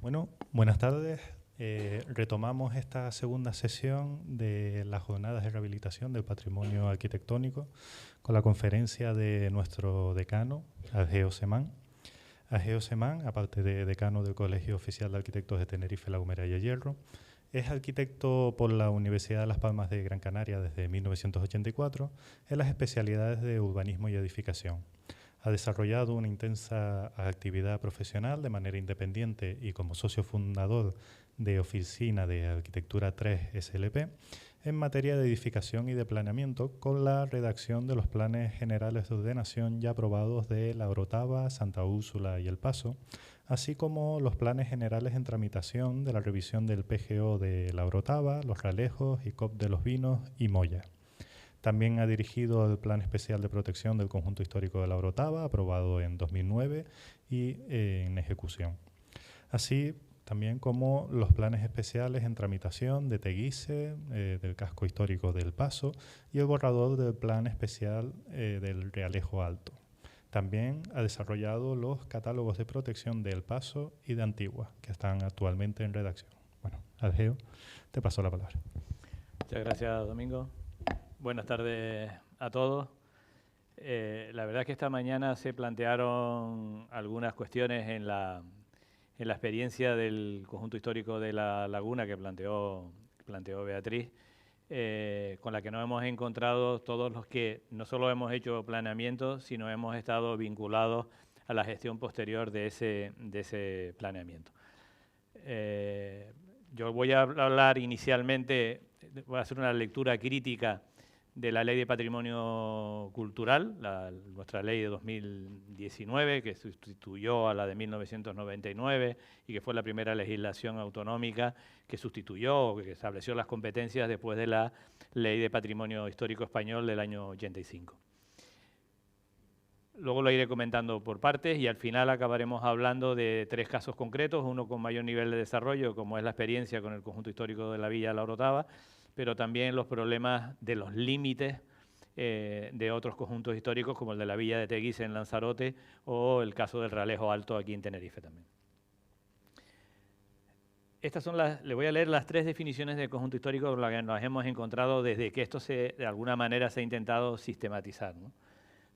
Bueno, buenas tardes. Retomamos esta segunda sesión de las jornadas de rehabilitación del patrimonio arquitectónico con la conferencia de nuestro decano, Ageo Semán. Ageo Semán, aparte de decano del Colegio Oficial de Arquitectos de Tenerife, La Gomera y El Hierro, es arquitecto por la Universidad de Las Palmas de Gran Canaria desde 1984 en las especialidades de urbanismo y edificación. Ha desarrollado una intensa actividad profesional de manera independiente y como socio fundador de Oficina de Arquitectura 3 SLP en materia de edificación y de planeamiento con la redacción de los planes generales de ordenación ya aprobados de La Orotava, Santa Úrsula y El Paso, así como los planes generales en tramitación de la revisión del PGO de La Orotava, Los Realejos, ICOP de los Vinos y Moya. También ha dirigido el Plan Especial de Protección del Conjunto Histórico de La Orotava, aprobado en 2009 y en ejecución. Así también como los planes especiales en tramitación de Teguise, del Casco Histórico del Paso y el borrador del Plan Especial del Realejo Alto. También ha desarrollado los catálogos de protección de El Paso y de Antigua, que están actualmente en redacción. Bueno, Ageo, te paso la palabra. Muchas gracias, Domingo. Buenas tardes a todos. La verdad es que esta mañana se plantearon algunas cuestiones en la experiencia del conjunto histórico de La Laguna que planteó Beatriz, con la que nos hemos encontrado todos los que no solo hemos hecho planeamiento, sino hemos estado vinculados a la gestión posterior de ese planeamiento. Yo voy a hablar inicialmente, voy a hacer una lectura crítica de la Ley de Patrimonio Cultural, nuestra ley de 2019, que sustituyó a la de 1999 y que fue la primera legislación autonómica que sustituyó, que estableció las competencias después de la Ley de Patrimonio Histórico Español del año 85. Luego lo iré comentando por partes y al final acabaremos hablando de tres casos concretos, uno con mayor nivel de desarrollo, como es la experiencia con el conjunto histórico de la Villa de La Orotava, pero también los problemas de los límites de otros conjuntos históricos, como el de la Villa de Teguise en Lanzarote o el caso del Realejo Alto aquí en Tenerife también. Estas son les voy a leer las tres definiciones de conjunto histórico con las que nos hemos encontrado desde que esto de alguna manera se ha intentado sistematizar, ¿no?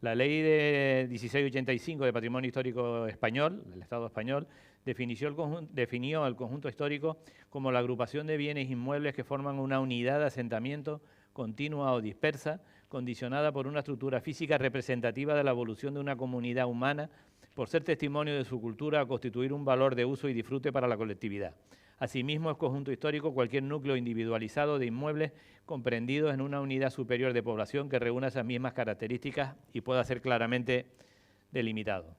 La Ley de 1685 de Patrimonio Histórico Español, del Estado español, definió el conjunto histórico como la agrupación de bienes inmuebles que forman una unidad de asentamiento continua o dispersa, condicionada por una estructura física representativa de la evolución de una comunidad humana, por ser testimonio de su cultura o constituir un valor de uso y disfrute para la colectividad. Asimismo, es conjunto histórico cualquier núcleo individualizado de inmuebles comprendidos en una unidad superior de población que reúna esas mismas características y pueda ser claramente delimitado.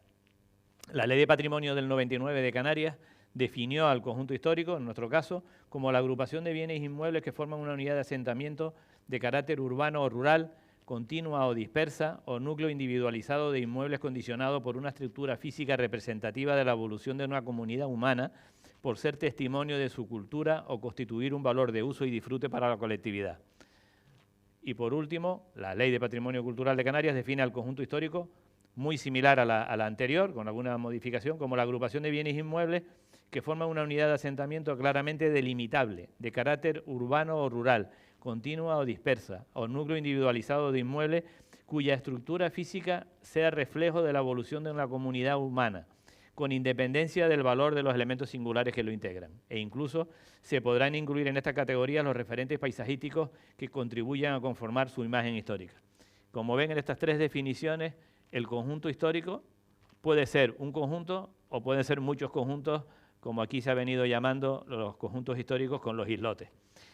La Ley de Patrimonio del 99 de Canarias definió al conjunto histórico, en nuestro caso, como la agrupación de bienes inmuebles que forman una unidad de asentamiento de carácter urbano o rural, continua o dispersa, o núcleo individualizado de inmuebles condicionado por una estructura física representativa de la evolución de una comunidad humana, por ser testimonio de su cultura o constituir un valor de uso y disfrute para la colectividad. Y por último, la Ley de Patrimonio Cultural de Canarias define al conjunto histórico muy similar a la anterior, con alguna modificación, como la agrupación de bienes inmuebles que forman una unidad de asentamiento claramente delimitable, de carácter urbano o rural, continua o dispersa, o núcleo individualizado de inmuebles cuya estructura física sea reflejo de la evolución de una comunidad humana, con independencia del valor de los elementos singulares que lo integran. E incluso se podrán incluir en esta categoría los referentes paisajísticos que contribuyan a conformar su imagen histórica. Como ven en estas tres definiciones, el conjunto histórico puede ser un conjunto o pueden ser muchos conjuntos, como aquí se ha venido llamando los conjuntos históricos con los islotes.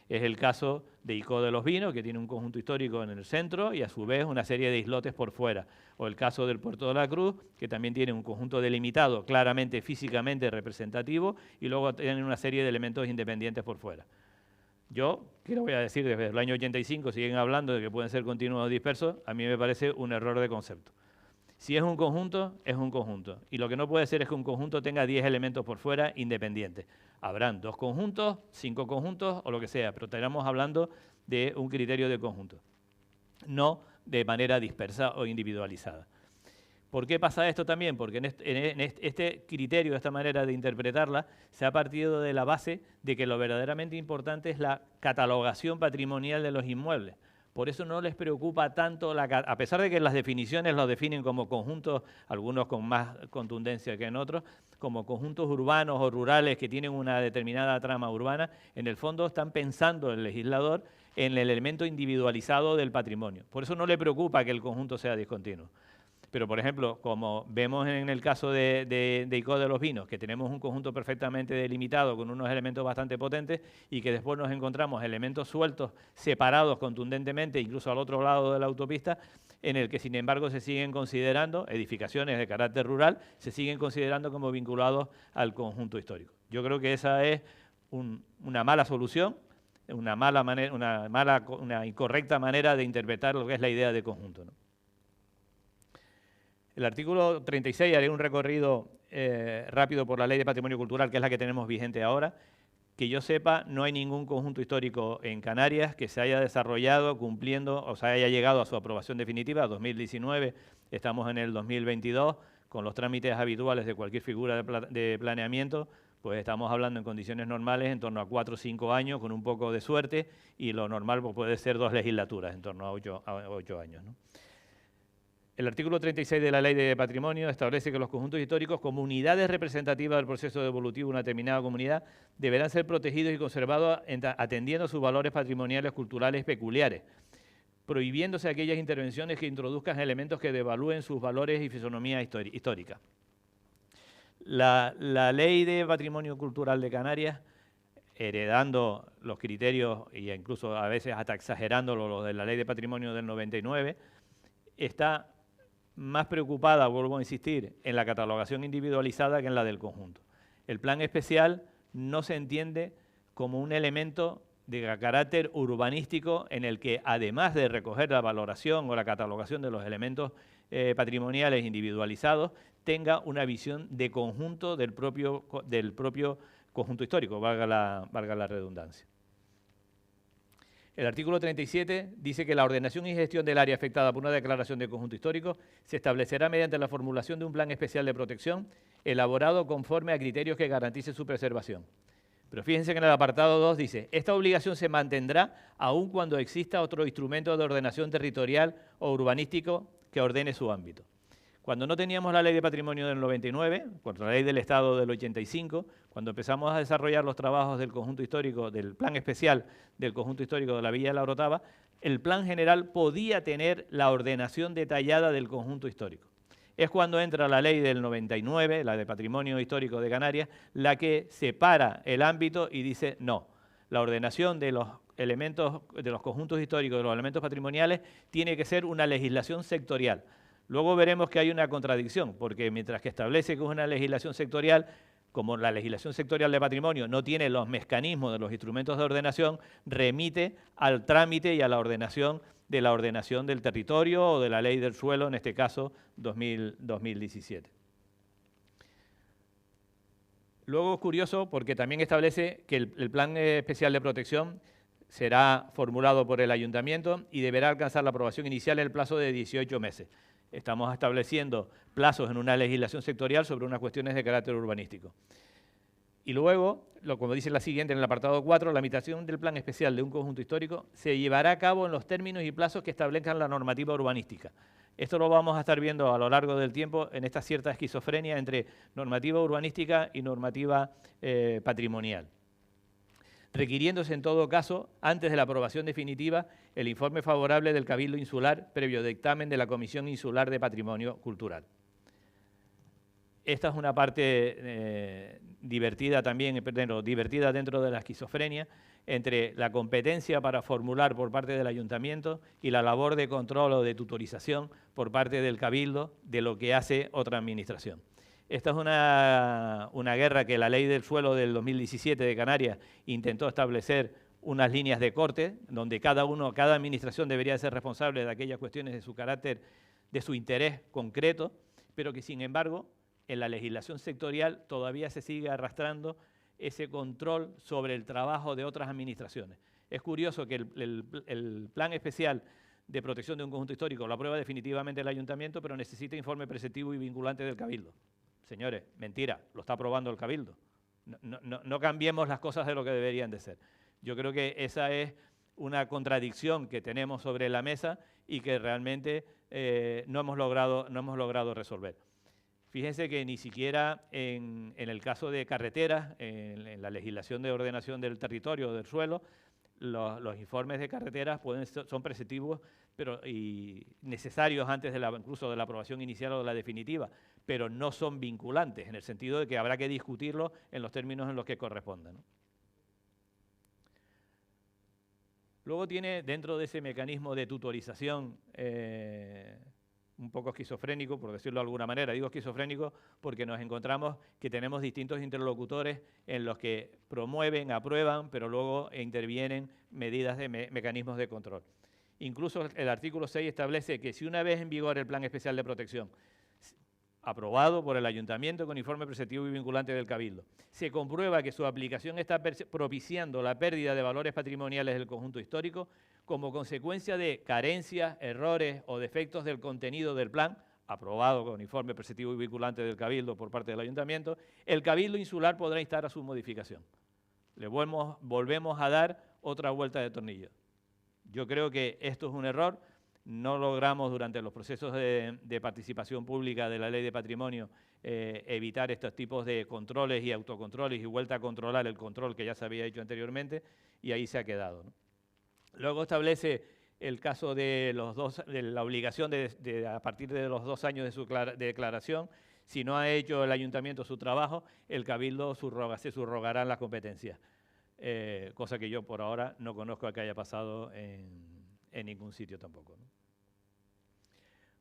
Es el caso de ICO de los Vinos, que tiene un conjunto histórico en el centro y a su vez una serie de islotes por fuera. O el caso del Puerto de la Cruz, que también tiene un conjunto delimitado, claramente físicamente representativo, y luego tiene una serie de elementos independientes por fuera. Yo, ¿qué les voy a decir? Desde el año 85 siguen hablando de que pueden ser continuos o dispersos. A mí me parece un error de concepto. Si es un conjunto, es un conjunto. Y lo que no puede ser es que un conjunto tenga 10 elementos por fuera independientes. Habrán 2 conjuntos, 5 conjuntos o lo que sea, pero estaremos hablando de un criterio de conjunto, no de manera dispersa o individualizada. ¿Por qué pasa esto también? Porque en este criterio, esta manera de interpretarla, se ha partido de la base de que lo verdaderamente importante es la catalogación patrimonial de los inmuebles. Por eso no les preocupa tanto, a pesar de que las definiciones los definen como conjuntos, algunos con más contundencia que en otros, como conjuntos urbanos o rurales que tienen una determinada trama urbana, en el fondo están pensando el legislador en el elemento individualizado del patrimonio. Por eso no le preocupa que el conjunto sea discontinuo. Pero, por ejemplo, como vemos en el caso de ICO de los Vinos, que tenemos un conjunto perfectamente delimitado con unos elementos bastante potentes y que después nos encontramos elementos sueltos, separados contundentemente, incluso al otro lado de la autopista, en el que, sin embargo, se siguen considerando edificaciones de carácter rural, se siguen considerando como vinculados al conjunto histórico. Yo creo que esa es una mala solución, una incorrecta manera de interpretar lo que es la idea de conjunto, ¿no? El artículo 36, haré un recorrido rápido por la Ley de Patrimonio Cultural, que es la que tenemos vigente ahora. Que yo sepa, no hay ningún conjunto histórico en Canarias que se haya desarrollado cumpliendo, o sea, haya llegado a su aprobación definitiva, 2019, estamos en el 2022, con los trámites habituales de cualquier figura de planeamiento, pues estamos hablando en condiciones normales en torno a 4 o 5 años, con un poco de suerte, y lo normal pues, puede ser 2 legislaturas, en torno a 8 años, ¿no? El artículo 36 de la Ley de Patrimonio establece que los conjuntos históricos, como unidades representativas del proceso evolutivo de una determinada comunidad, deberán ser protegidos y conservados atendiendo a sus valores patrimoniales culturales peculiares, prohibiéndose aquellas intervenciones que introduzcan elementos que devalúen sus valores y fisonomía histórica. La Ley de Patrimonio Cultural de Canarias, heredando los criterios e incluso a veces hasta exagerándolo lo de la Ley de Patrimonio del 99, está más preocupada, vuelvo a insistir, en la catalogación individualizada que en la del conjunto. El plan especial no se entiende como un elemento de carácter urbanístico en el que, además de recoger la valoración o la catalogación de los elementos patrimoniales individualizados, tenga una visión de conjunto del propio conjunto histórico, valga la redundancia. El artículo 37 dice que la ordenación y gestión del área afectada por una declaración de conjunto histórico se establecerá mediante la formulación de un plan especial de protección elaborado conforme a criterios que garanticen su preservación. Pero fíjense que en el apartado 2 dice, esta obligación se mantendrá aun cuando exista otro instrumento de ordenación territorial o urbanístico que ordene su ámbito. Cuando no teníamos la Ley de Patrimonio del 99, cuando la Ley del Estado del 85, cuando empezamos a desarrollar los trabajos del conjunto histórico, del plan especial del conjunto histórico de la Villa de la Orotava, el plan general podía tener la ordenación detallada del conjunto histórico. Es cuando entra la Ley del 99, la de Patrimonio Histórico de Canarias, la que separa el ámbito y dice no, la ordenación de los elementos, de los conjuntos históricos, de los elementos patrimoniales, tiene que ser una legislación sectorial. Luego veremos que hay una contradicción, porque mientras que establece que es una legislación sectorial, como la legislación sectorial de patrimonio no tiene los mecanismos de los instrumentos de ordenación, remite al trámite y a la ordenación del territorio o de la ley del suelo, en este caso 2017. Luego es curioso porque también establece que el plan especial de protección será formulado por el ayuntamiento y deberá alcanzar la aprobación inicial en el plazo de 18 meses. Estamos estableciendo plazos en una legislación sectorial sobre unas cuestiones de carácter urbanístico. Y luego, como dice la siguiente en el apartado 4, la limitación del plan especial de un conjunto histórico se llevará a cabo en los términos y plazos que establezcan la normativa urbanística. Esto lo vamos a estar viendo a lo largo del tiempo en esta cierta esquizofrenia entre normativa urbanística y normativa patrimonial, requiriéndose en todo caso, antes de la aprobación definitiva, el informe favorable del Cabildo Insular previo dictamen de la Comisión Insular de Patrimonio Cultural. Esta es una parte divertida también, divertida dentro de la esquizofrenia, entre la competencia para formular por parte del Ayuntamiento y la labor de control o de tutorización por parte del Cabildo de lo que hace otra administración. Esta es una guerra que la Ley del Suelo del 2017 de Canarias intentó establecer unas líneas de corte, donde cada administración debería ser responsable de aquellas cuestiones de su carácter, de su interés concreto, pero que sin embargo en la legislación sectorial todavía se sigue arrastrando ese control sobre el trabajo de otras administraciones. Es curioso que el plan especial de protección de un conjunto histórico lo aprueba definitivamente el ayuntamiento, pero necesita informe preceptivo y vinculante del Cabildo. Señores, mentira, lo está aprobando el Cabildo. No cambiemos las cosas de lo que deberían de ser. Yo creo que esa es una contradicción que tenemos sobre la mesa y que realmente no hemos logrado resolver. Fíjense que ni siquiera en el caso de carreteras, en la legislación de ordenación del territorio, del suelo, los informes de carreteras son preceptivos y necesarios antes incluso de la aprobación inicial o de la definitiva, pero no son vinculantes, en el sentido de que habrá que discutirlo en los términos en los que correspondan, ¿no? Luego tiene, dentro de ese mecanismo de tutorización un poco esquizofrénico, por decirlo de alguna manera, digo esquizofrénico porque nos encontramos que tenemos distintos interlocutores en los que promueven, aprueban, pero luego intervienen medidas de mecanismos de control. Incluso el artículo 6 establece que si una vez en vigor el Plan Especial de Protección, aprobado por el Ayuntamiento con informe preceptivo y vinculante del Cabildo, se comprueba que su aplicación está propiciando la pérdida de valores patrimoniales del conjunto histórico como consecuencia de carencias, errores o defectos del contenido del plan, aprobado con informe preceptivo y vinculante del Cabildo por parte del Ayuntamiento, el Cabildo Insular podrá instar a su modificación. Le volvemos a dar otra vuelta de tornillo. Yo creo que esto es un error. No logramos durante los procesos de participación pública de la Ley de Patrimonio evitar estos tipos de controles y autocontroles y vuelta a controlar el control que ya se había hecho anteriormente y ahí se ha quedado, ¿no? Luego establece el caso de la obligación a partir de los 2 años de su declaración, si no ha hecho el ayuntamiento su trabajo, el Cabildo se subrogará las competencias, cosa que yo por ahora no conozco que haya pasado en ningún sitio tampoco, ¿no?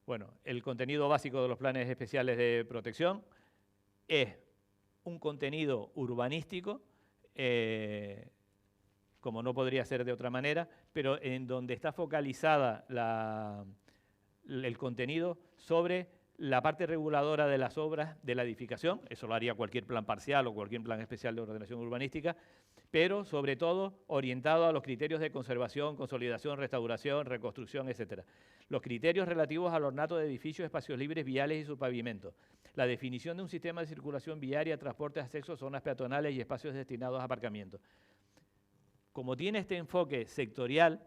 Bueno, el contenido básico de los planes especiales de protección es un contenido urbanístico, como no podría ser de otra manera, pero en donde está focalizada el contenido sobre la parte reguladora de las obras de la edificación, eso lo haría cualquier plan parcial o cualquier plan especial de ordenación urbanística, pero sobre todo orientado a los criterios de conservación, consolidación, restauración, reconstrucción, etc. Los criterios relativos al ornato de edificios, espacios libres, viales y su pavimento. La definición de un sistema de circulación viaria, transportes, accesos, zonas peatonales y espacios destinados a aparcamiento. Como tiene este enfoque sectorial,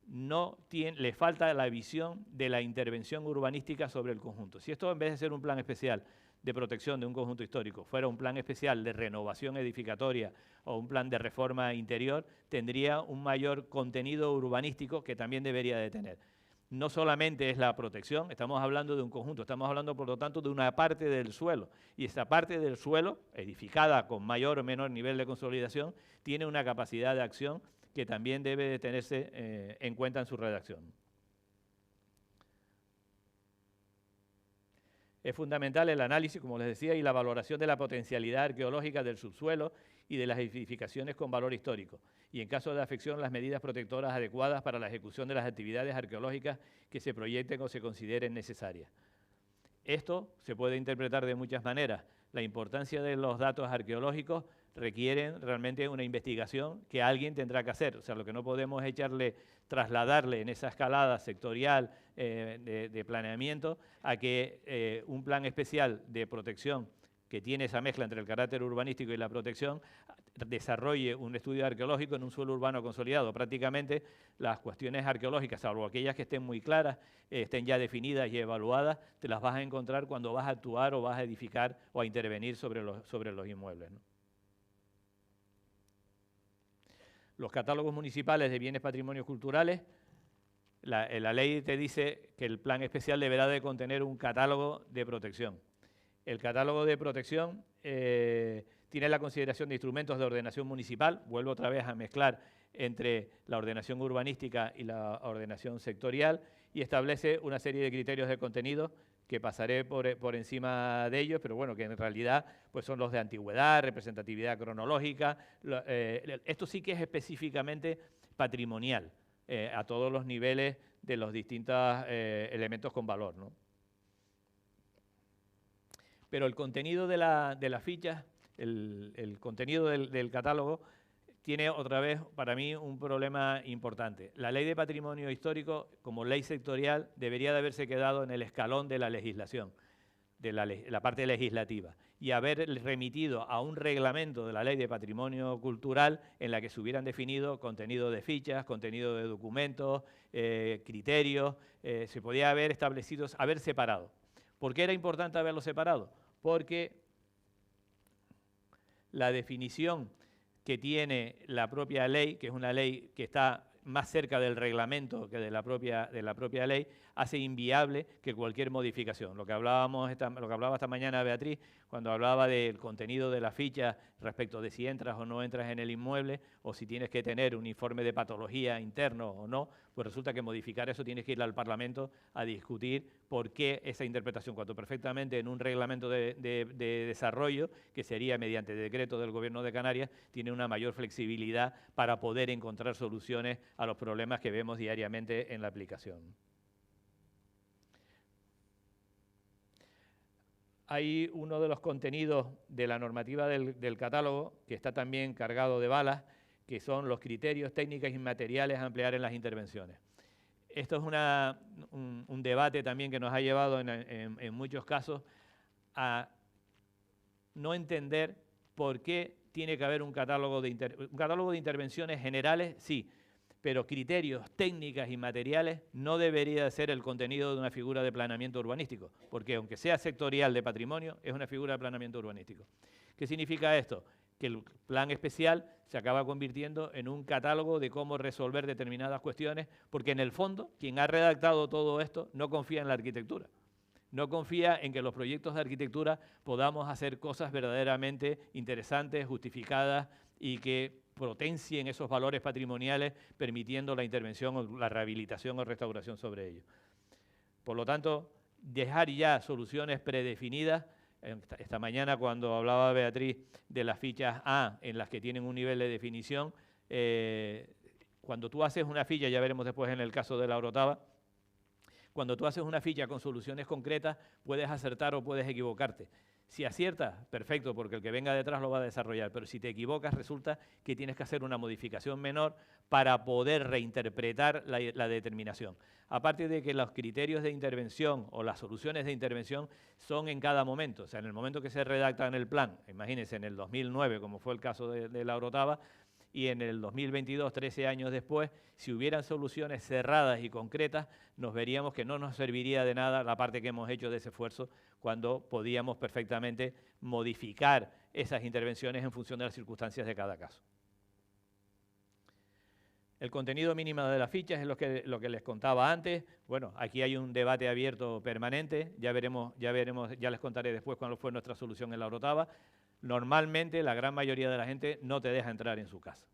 le falta la visión de la intervención urbanística sobre el conjunto. Si esto, en vez de ser un plan especial de protección de un conjunto histórico, fuera un plan especial de renovación edificatoria o un plan de reforma interior, tendría un mayor contenido urbanístico que también debería de tener. No solamente es la protección, estamos hablando de un conjunto, estamos hablando, por lo tanto, de una parte del suelo. Y esta parte del suelo, edificada con mayor o menor nivel de consolidación, tiene una capacidad de acción que también debe de tenerse en cuenta en su redacción. Es fundamental el análisis, como les decía, y la valoración de la potencialidad arqueológica del subsuelo y de las edificaciones con valor histórico. Y en caso de afección, las medidas protectoras adecuadas para la ejecución de las actividades arqueológicas que se proyecten o se consideren necesarias. Esto se puede interpretar de muchas maneras. La importancia de los datos arqueológicos requieren realmente una investigación que alguien tendrá que hacer. O sea, lo que no podemos es trasladarle en esa escalada sectorial de planeamiento a que un plan especial de protección que tiene esa mezcla entre el carácter urbanístico y la protección, desarrolle un estudio arqueológico en un suelo urbano consolidado. Prácticamente las cuestiones arqueológicas, salvo aquellas que estén muy claras, estén ya definidas y evaluadas, te las vas a encontrar cuando vas a actuar o vas a edificar o a intervenir sobre los inmuebles, ¿no? Los catálogos municipales de bienes patrimonios culturales, la ley te dice que el plan especial deberá de contener un catálogo de protección. El catálogo de protección tiene la consideración de instrumentos de ordenación municipal, vuelvo otra vez a mezclar entre la ordenación urbanística y la ordenación sectorial, y establece una serie de criterios de contenido que pasaré por encima de ellos, pero bueno, que en realidad pues son los de antigüedad, representatividad cronológica. Esto sí que es específicamente patrimonial, a todos los niveles de los distintos elementos con valor, ¿no? Pero el contenido de las fichas, el contenido del catálogo, tiene otra vez para mí un problema importante. La ley de patrimonio histórico, como ley sectorial, debería de haberse quedado en el escalón de la legislación, de la parte legislativa, y haber remitido a un reglamento de la ley de patrimonio cultural en la que se hubieran definido contenido de fichas, contenido de documentos, criterios, se podía haber establecido, haber separado. ¿Por qué era importante haberlo separado? Porque la definición que tiene la propia ley, que es una ley que está más cerca del reglamento que de la propia ley, hace inviable que cualquier modificación. Lo que hablaba esta mañana Beatriz, cuando hablaba del contenido de la ficha respecto de si entras o no entras en el inmueble, o si tienes que tener un informe de patología interno o no, pues resulta que modificar eso tienes que ir al Parlamento a discutir por qué esa interpretación, cuando perfectamente en un reglamento de desarrollo, que sería mediante decreto del Gobierno de Canarias, tiene una mayor flexibilidad para poder encontrar soluciones a los problemas que vemos diariamente en la aplicación. Hay uno de los contenidos de la normativa del catálogo que está también cargado de balas, que son los criterios técnicos y materiales a emplear en las intervenciones. Esto es un debate también que nos ha llevado en muchos casos a no entender por qué tiene que haber un catálogo de intervenciones generales, sí, pero criterios, técnicas y materiales no debería ser el contenido de una figura de planeamiento urbanístico, porque aunque sea sectorial de patrimonio, es una figura de planeamiento urbanístico. ¿Qué significa esto? Que el plan especial se acaba convirtiendo en un catálogo de cómo resolver determinadas cuestiones, porque en el fondo, quien ha redactado todo esto no confía en la arquitectura. No confía en que los proyectos de arquitectura podamos hacer cosas verdaderamente interesantes, justificadas y que potencien esos valores patrimoniales, permitiendo la intervención o la rehabilitación o restauración sobre ellos. Por lo tanto, dejar ya soluciones predefinidas. Esta mañana, cuando hablaba Beatriz de las fichas A, en las que tienen un nivel de definición, cuando tú haces una ficha, ya veremos después en el caso de la Orotava, cuando tú haces una ficha con soluciones concretas, puedes acertar o puedes equivocarte. Si aciertas, perfecto, porque el que venga detrás lo va a desarrollar, pero si te equivocas, resulta que tienes que hacer una modificación menor para poder reinterpretar la determinación. Aparte de que los criterios de intervención o las soluciones de intervención son en cada momento, o sea, en el momento que se redacta en el plan, imagínense en el 2009, como fue el caso de la Orotava, y en el 2022, 13 años después, si hubieran soluciones cerradas y concretas, nos veríamos que no nos serviría de nada la parte que hemos hecho de ese esfuerzo cuando podíamos perfectamente modificar esas intervenciones en función de las circunstancias de cada caso. El contenido mínimo de las fichas es lo que les contaba antes. Bueno, aquí hay un debate abierto permanente, ya les contaré después cuál fue nuestra solución en la Orotava. Normalmente la gran mayoría de la gente no te deja entrar en su casa,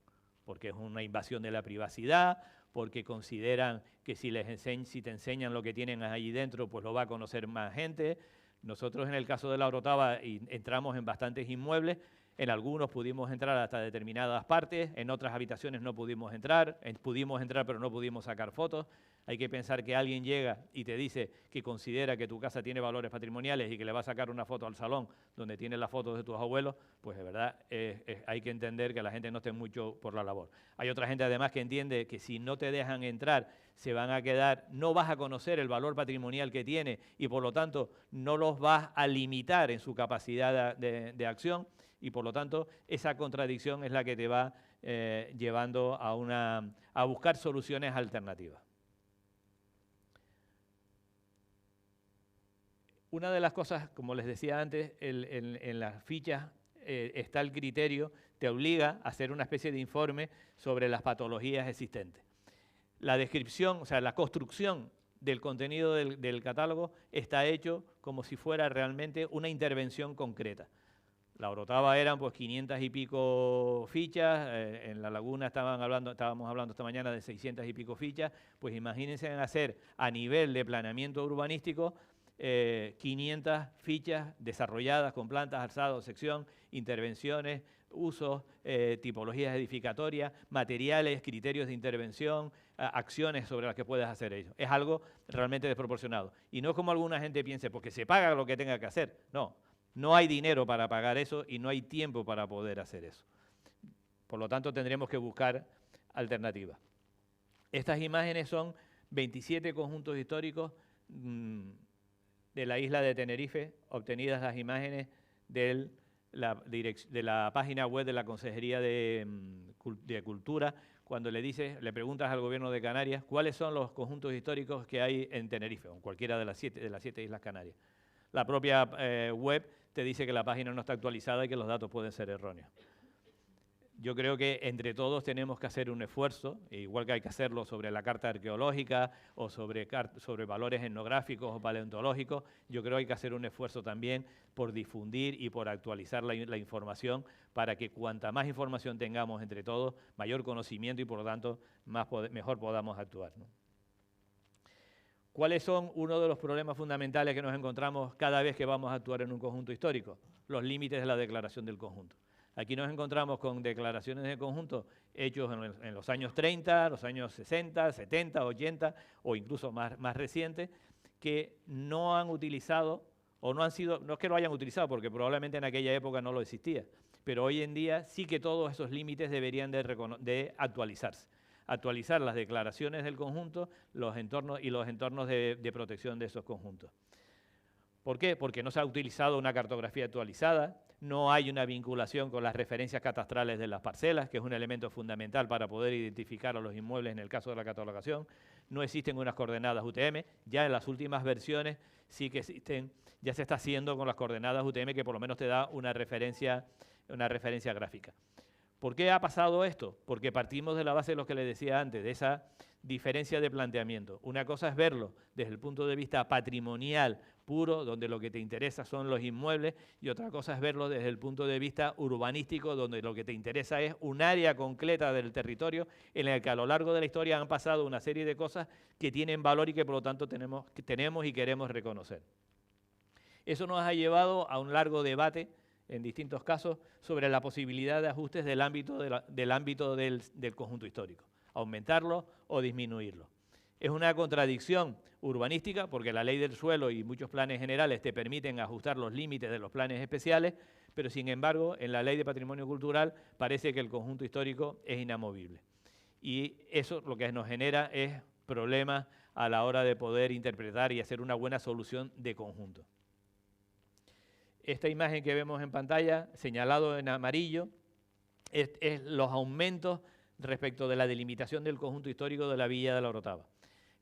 porque es una invasión de la privacidad, porque consideran que si te enseñan lo que tienen allí dentro, pues lo va a conocer más gente. Nosotros en el caso de la Orotava entramos en bastantes inmuebles, en algunos pudimos entrar hasta determinadas partes, en otras habitaciones no pudimos entrar pero no pudimos sacar fotos. Hay que pensar que alguien llega y te dice que considera que tu casa tiene valores patrimoniales y que le va a sacar una foto al salón donde tiene las fotos de tus abuelos, pues de verdad hay que entender que la gente no esté mucho por la labor. Hay otra gente además que entiende que si no te dejan entrar se van a quedar, no vas a conocer el valor patrimonial que tiene y por lo tanto no los vas a limitar en su capacidad de acción y por lo tanto esa contradicción es la que te va llevando a buscar soluciones alternativas. Una de las cosas, como les decía antes, en las fichas está el criterio, te obliga a hacer una especie de informe sobre las patologías existentes. La descripción, o sea, la construcción del contenido del catálogo está hecho como si fuera realmente una intervención concreta. La Orotava eran pues 500 y pico fichas, en La Laguna estábamos hablando esta mañana de 600 y pico fichas, pues imagínense en hacer a nivel de planeamiento urbanístico 500 fichas desarrolladas con plantas, alzados, sección, intervenciones, usos, tipologías edificatorias, materiales, criterios de intervención, acciones sobre las que puedes hacer ello. Es algo realmente desproporcionado. Y no es como alguna gente piense, porque se paga lo que tenga que hacer. No, no hay dinero para pagar eso y no hay tiempo para poder hacer eso. Por lo tanto, tendremos que buscar alternativas. Estas imágenes son 27 conjuntos históricos de la isla de Tenerife, obtenidas las imágenes de la página web de la Consejería de Cultura, cuando le preguntas al Gobierno de Canarias cuáles son los conjuntos históricos que hay en Tenerife, o en cualquiera de las siete Islas Canarias. La propia web te dice que la página no está actualizada y que los datos pueden ser erróneos. Yo creo que entre todos tenemos que hacer un esfuerzo, igual que hay que hacerlo sobre la carta arqueológica o sobre valores etnográficos o paleontológicos. Yo creo que hay que hacer un esfuerzo también por difundir y por actualizar la información para que cuanta más información tengamos entre todos, mayor conocimiento y por lo tanto mejor podamos actuar, ¿no? ¿Cuáles son uno de los problemas fundamentales que nos encontramos cada vez que vamos a actuar en un conjunto histórico? Los límites de la declaración del conjunto. Aquí nos encontramos con declaraciones de conjunto hechos en los años 30, los años 60, 70, 80 o incluso más recientes, que no han utilizado o no han sido, no es que lo hayan utilizado porque probablemente en aquella época no lo existía, pero hoy en día sí que todos esos límites deberían de actualizarse. Actualizar las declaraciones del conjunto, los entornos de protección de esos conjuntos. ¿Por qué? Porque no se ha utilizado una cartografía actualizada, no hay una vinculación con las referencias catastrales de las parcelas, que es un elemento fundamental para poder identificar a los inmuebles en el caso de la catalogación, no existen unas coordenadas UTM, ya en las últimas versiones sí que existen, ya se está haciendo con las coordenadas UTM que por lo menos te da una referencia gráfica. ¿Por qué ha pasado esto? Porque partimos de la base de lo que les decía antes, de esa diferencia de planteamiento. Una cosa es verlo desde el punto de vista patrimonial puro, donde lo que te interesa son los inmuebles, y otra cosa es verlo desde el punto de vista urbanístico, donde lo que te interesa es un área concreta del territorio en el que a lo largo de la historia han pasado una serie de cosas que tienen valor y que por lo tanto tenemos y queremos reconocer. Eso nos ha llevado a un largo debate en distintos casos, sobre la posibilidad de ajustes del ámbito del conjunto histórico, aumentarlo o disminuirlo. Es una contradicción urbanística porque la ley del suelo y muchos planes generales te permiten ajustar los límites de los planes especiales, pero sin embargo en la ley de patrimonio cultural parece que el conjunto histórico es inamovible. Y eso lo que nos genera es problemas a la hora de poder interpretar y hacer una buena solución de conjunto. Esta imagen que vemos en pantalla, señalado en amarillo, es los aumentos respecto de la delimitación del conjunto histórico de la Villa de la Orotava.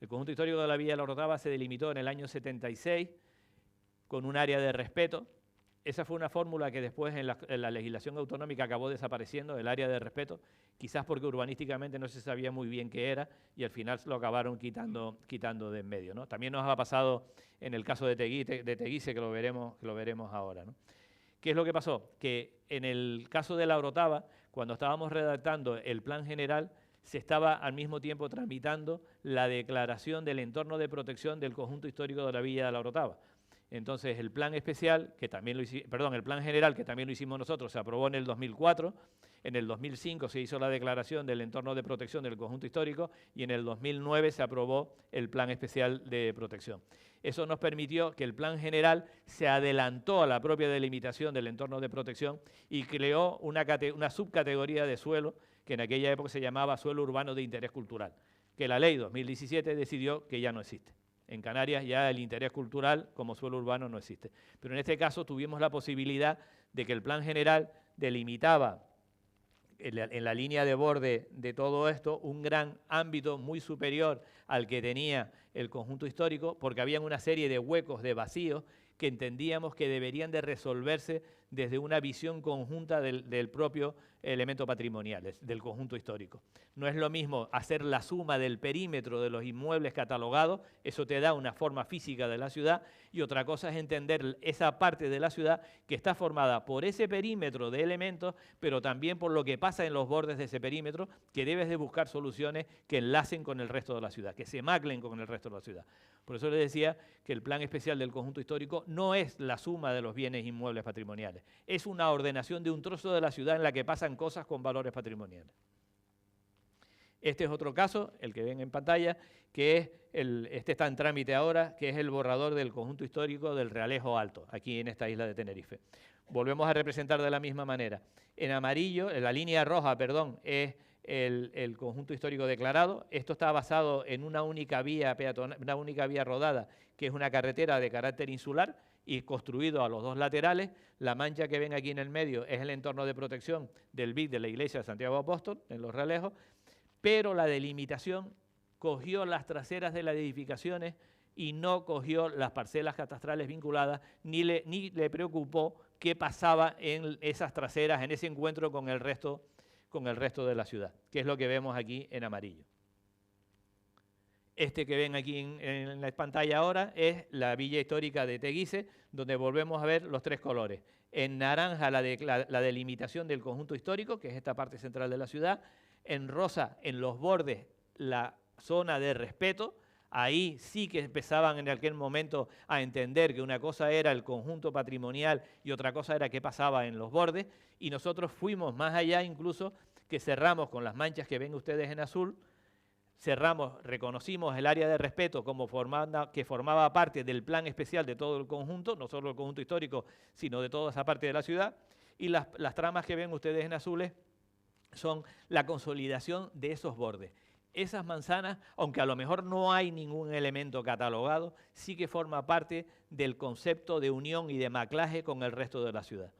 El conjunto histórico de la Villa de la Orotava se delimitó en el año 76 con un área de respeto. Esa fue una fórmula que después en la legislación autonómica acabó desapareciendo, el área de respeto, quizás porque urbanísticamente no se sabía muy bien qué era y al final lo acabaron quitando de en medio, ¿no? También nos ha pasado en el caso de Teguise, que lo veremos ahora, ¿no? ¿Qué es lo que pasó? Que en el caso de la Orotava, cuando estábamos redactando el plan general, se estaba al mismo tiempo tramitando la declaración del entorno de protección del conjunto histórico de la Villa de la Orotava. Entonces, el plan especial, el plan general, que también lo hicimos nosotros, se aprobó en el 2004, en el 2005 se hizo la declaración del entorno de protección del conjunto histórico y en el 2009 se aprobó el plan especial de protección. Eso nos permitió que el plan general se adelantó a la propia delimitación del entorno de protección y creó una subcategoría de suelo que en aquella época se llamaba suelo urbano de interés cultural, que la ley 2017 decidió que ya no existe. En Canarias ya el interés cultural como suelo urbano no existe. Pero en este caso tuvimos la posibilidad de que el plan general delimitaba en la línea de borde de todo esto un gran ámbito muy superior al que tenía el conjunto histórico, porque había una serie de huecos, de vacíos, que entendíamos que deberían de resolverse desde una visión conjunta del propio elemento patrimonial, del conjunto histórico. No es lo mismo hacer la suma del perímetro de los inmuebles catalogados, eso te da una forma física de la ciudad, y otra cosa es entender esa parte de la ciudad que está formada por ese perímetro de elementos, pero también por lo que pasa en los bordes de ese perímetro, que debes de buscar soluciones que enlacen con el resto de la ciudad, que se maclen con el resto de la ciudad. Por eso les decía que el plan especial del conjunto histórico no es la suma de los bienes inmuebles patrimoniales, es una ordenación de un trozo de la ciudad en la que pasan cosas con valores patrimoniales. Este es otro caso, el que ven en pantalla, que es este está en trámite ahora, que es el borrador del conjunto histórico del Realejo Alto, aquí en esta isla de Tenerife. Volvemos a representar de la misma manera. En amarillo, en la línea roja, perdón, es el conjunto histórico declarado. Esto está basado en una única vía peatonal, una única vía rodada, que es una carretera de carácter insular y construido a los dos laterales. La mancha que ven aquí en el medio es el entorno de protección del BIC de la iglesia de Santiago Apóstol, en Los Realejos, pero la delimitación cogió las traseras de las edificaciones y no cogió las parcelas catastrales vinculadas, ni le preocupó qué pasaba en esas traseras, en ese encuentro con el resto de la ciudad, que es lo que vemos aquí en amarillo. Este que ven aquí en la pantalla ahora es la villa histórica de Teguise, donde volvemos a ver los tres colores. En naranja la delimitación del conjunto histórico, que es esta parte central de la ciudad. En rosa, en los bordes, la zona de respeto. Ahí sí que empezaban en aquel momento a entender que una cosa era el conjunto patrimonial y otra cosa era qué pasaba en los bordes. Y nosotros fuimos más allá incluso, que cerramos con las manchas que ven ustedes en azul, reconocimos el área de respeto como que formaba parte del plan especial de todo el conjunto, no solo el conjunto histórico, sino de toda esa parte de la ciudad. Y las tramas que ven ustedes en azules son la consolidación de esos bordes. Esas manzanas, aunque a lo mejor no hay ningún elemento catalogado, sí que forma parte del concepto de unión y de maclaje con el resto de la ciudad.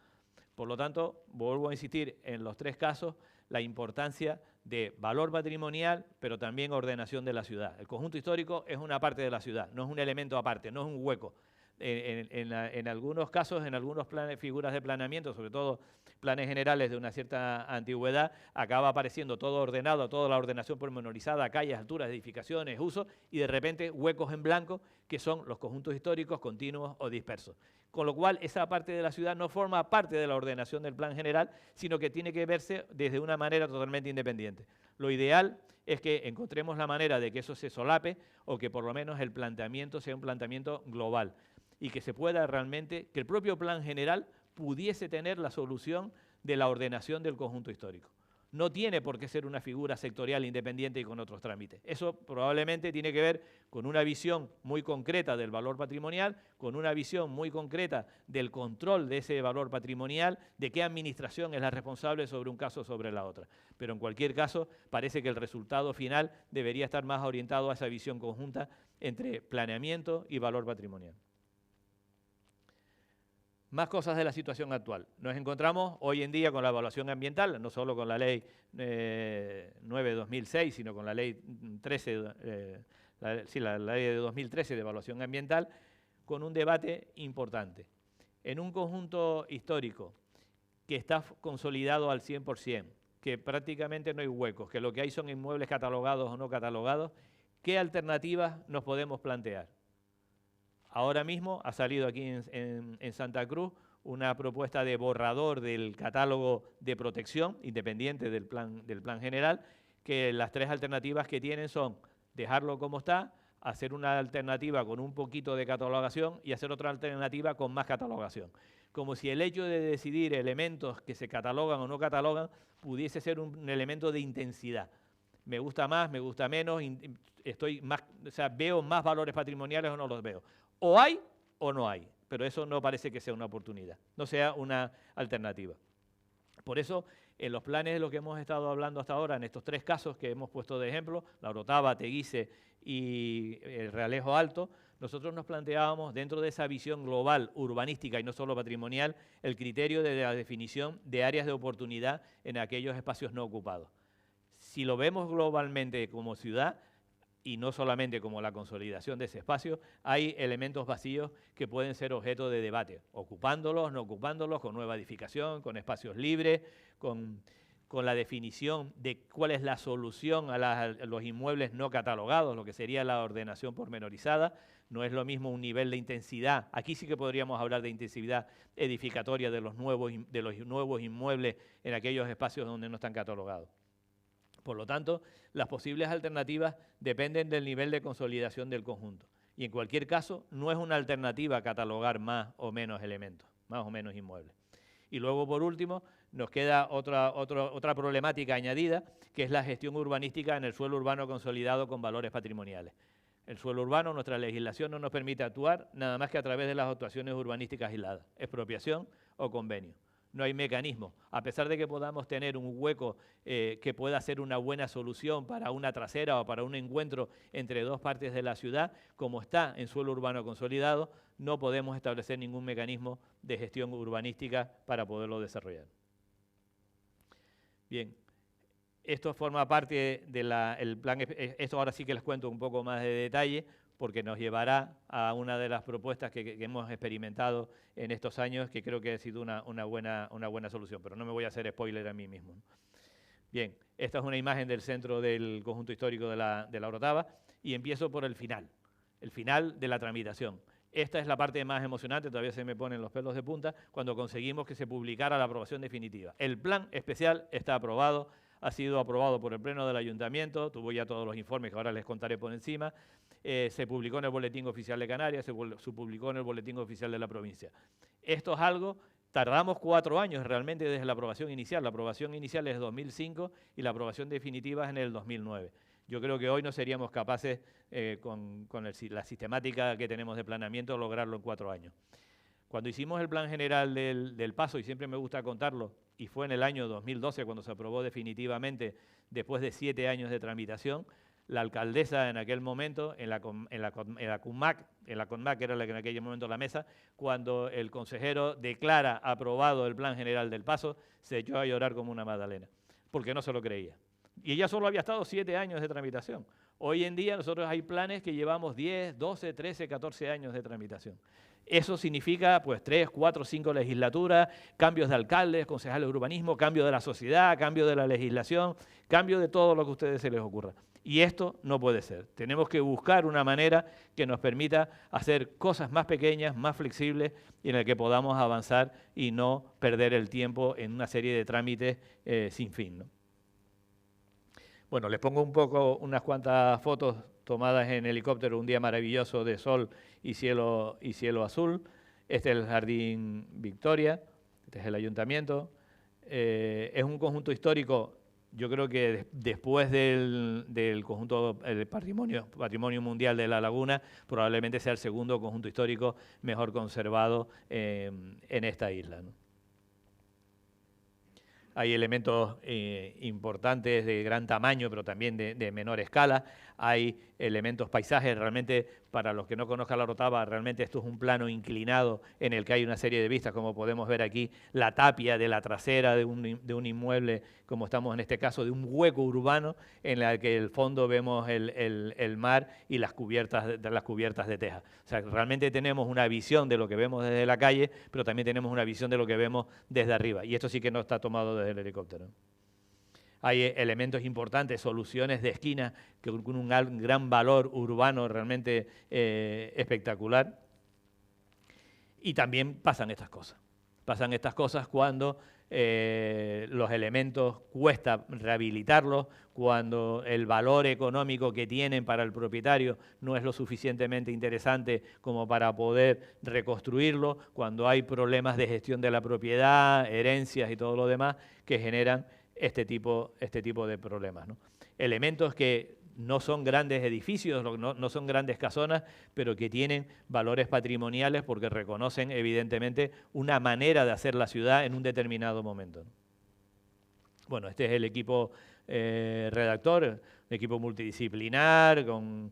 Por lo tanto, vuelvo a insistir en los tres casos, la importancia de valor patrimonial, pero también ordenación de la ciudad. El conjunto histórico es una parte de la ciudad, no es un elemento aparte, no es un hueco. En algunos casos, en algunos figuras de planeamiento, sobre todo planes generales de una cierta antigüedad, acaba apareciendo todo ordenado, toda la ordenación pormenorizada, calles, alturas, edificaciones, usos, y de repente huecos en blanco, que son los conjuntos históricos continuos o dispersos. Con lo cual, esa parte de la ciudad no forma parte de la ordenación del plan general, sino que tiene que verse desde una manera totalmente independiente. Lo ideal es que encontremos la manera de que eso se solape o que por lo menos el planteamiento sea un planteamiento global y que se pueda realmente, que el propio plan general pudiese tener la solución de la ordenación del conjunto histórico. No tiene por qué ser una figura sectorial independiente y con otros trámites. Eso probablemente tiene que ver con una visión muy concreta del valor patrimonial, con una visión muy concreta del control de ese valor patrimonial, de qué administración es la responsable sobre un caso o sobre la otra. Pero en cualquier caso, parece que el resultado final debería estar más orientado a esa visión conjunta entre planeamiento y valor patrimonial. Más cosas de la situación actual. Nos encontramos hoy en día con la evaluación ambiental, no solo con la ley 9/2006, sino con la ley 13, la ley de 2013 de evaluación ambiental, con un debate importante. En un conjunto histórico que está consolidado al 100%, que prácticamente no hay huecos, que lo que hay son inmuebles catalogados o no catalogados, ¿qué alternativas nos podemos plantear? Ahora mismo ha salido aquí en Santa Cruz una propuesta de borrador del catálogo de protección independiente del plan general, que las tres alternativas que tienen son dejarlo como está, hacer una alternativa con un poquito de catalogación y hacer otra alternativa con más catalogación. Como si el hecho de decidir elementos que se catalogan o no catalogan pudiese ser un elemento de intensidad. Me gusta más, me gusta menos, veo más valores patrimoniales o no los veo. O hay o no hay, pero eso no parece que sea una oportunidad, no sea una alternativa. Por eso, en los planes de lo que hemos estado hablando hasta ahora, en estos tres casos que hemos puesto de ejemplo, La Orotava, Teguise y el Realejo Alto, nosotros nos planteábamos, dentro de esa visión global, urbanística y no solo patrimonial, el criterio de la definición de áreas de oportunidad en aquellos espacios no ocupados. Si lo vemos globalmente como ciudad, y no solamente como la consolidación de ese espacio, hay elementos vacíos que pueden ser objeto de debate, ocupándolos, no ocupándolos, con nueva edificación, con espacios libres, con la definición de cuál es la solución a los inmuebles no catalogados, lo que sería la ordenación pormenorizada. No es lo mismo un nivel de intensidad, aquí sí que podríamos hablar de intensidad edificatoria de los nuevos inmuebles en aquellos espacios donde no están catalogados. Por lo tanto, las posibles alternativas dependen del nivel de consolidación del conjunto. Y en cualquier caso, no es una alternativa catalogar más o menos elementos, más o menos inmuebles. Y luego, por último, nos queda otra problemática añadida, que es la gestión urbanística en el suelo urbano consolidado con valores patrimoniales. El suelo urbano, nuestra legislación no nos permite actuar nada más que a través de las actuaciones urbanísticas aisladas, expropiación o convenio. No hay mecanismo. A pesar de que podamos tener un hueco que pueda ser una buena solución para una trasera o para un encuentro entre dos partes de la ciudad, como está en suelo urbano consolidado, no podemos establecer ningún mecanismo de gestión urbanística para poderlo desarrollar. Bien, esto forma parte del plan. Esto ahora sí que les cuento un poco más de detalle, porque nos llevará a una de las propuestas que hemos experimentado en estos años, que creo que ha sido una buena solución, pero no me voy a hacer spoiler a mí mismo, ¿no? Bien, esta es una imagen del centro del conjunto histórico de la Orotava, y empiezo por el final de la tramitación. Esta es la parte más emocionante, todavía se me ponen los pelos de punta, cuando conseguimos que se publicara la aprobación definitiva. El plan especial está aprobado, ha sido aprobado por el Pleno del Ayuntamiento, tuvo ya todos los informes que ahora les contaré por encima, se publicó en el Boletín Oficial de Canarias, se publicó en el Boletín Oficial de la provincia. Esto es algo, tardamos 4 años realmente desde la aprobación inicial es 2005 y la aprobación definitiva es en el 2009. Yo creo que hoy no seríamos capaces, con la sistemática que tenemos de planeamiento, lograrlo en 4 años. Cuando hicimos el Plan General del Paso, y siempre me gusta contarlo, y fue en el año 2012 cuando se aprobó definitivamente, después de 7 años de tramitación, la alcaldesa en aquel momento, en la CONMAC, que era en aquel momento la mesa, cuando el consejero declara aprobado el Plan General del Paso, se echó a llorar como una magdalena, porque no se lo creía. Y ella solo había estado 7 años de tramitación. Hoy en día nosotros hay planes que llevamos 10, 12, 13, 14 años de tramitación. Eso significa pues 3, 4, 5 legislaturas, cambios de alcaldes, concejales de urbanismo, cambio de la sociedad, cambio de la legislación, cambio de todo lo que a ustedes se les ocurra. Y esto no puede ser. Tenemos que buscar una manera que nos permita hacer cosas más pequeñas, más flexibles, y en el que podamos avanzar y no perder el tiempo en una serie de trámites sin fin, ¿no? Bueno, les pongo unas cuantas fotos tomadas en helicóptero, un día maravilloso de sol y cielo azul. Este es el Jardín Victoria, este es el Ayuntamiento. Es un conjunto histórico, yo creo que después del conjunto Patrimonio Mundial de la Laguna, probablemente sea el segundo conjunto histórico mejor conservado en esta isla, ¿no? Hay elementos importantes de gran tamaño, pero también de menor escala. Hay elementos paisajes. Realmente, para los que no conozcan la Orotava, realmente esto es un plano inclinado en el que hay una serie de vistas, como podemos ver aquí, la tapia de la trasera de un inmueble, como estamos en este caso, de un hueco urbano en el que el fondo vemos el mar y las cubiertas de teja. O sea, realmente tenemos una visión de lo que vemos desde la calle, pero también tenemos una visión de lo que vemos desde arriba. Y esto sí que no está tomado desde el helicóptero. Hay elementos importantes, soluciones de esquina con un gran valor urbano realmente espectacular. Y también pasan estas cosas. Pasan estas cosas cuando los elementos cuesta rehabilitarlos, cuando el valor económico que tienen para el propietario no es lo suficientemente interesante como para poder reconstruirlo, cuando hay problemas de gestión de la propiedad, herencias y todo lo demás que generan este tipo de problemas, ¿no? Elementos que no son grandes edificios, no son grandes casonas, pero que tienen valores patrimoniales porque reconocen evidentemente una manera de hacer la ciudad en un determinado momento, ¿no? Bueno, este es el equipo redactor, un equipo multidisciplinar, con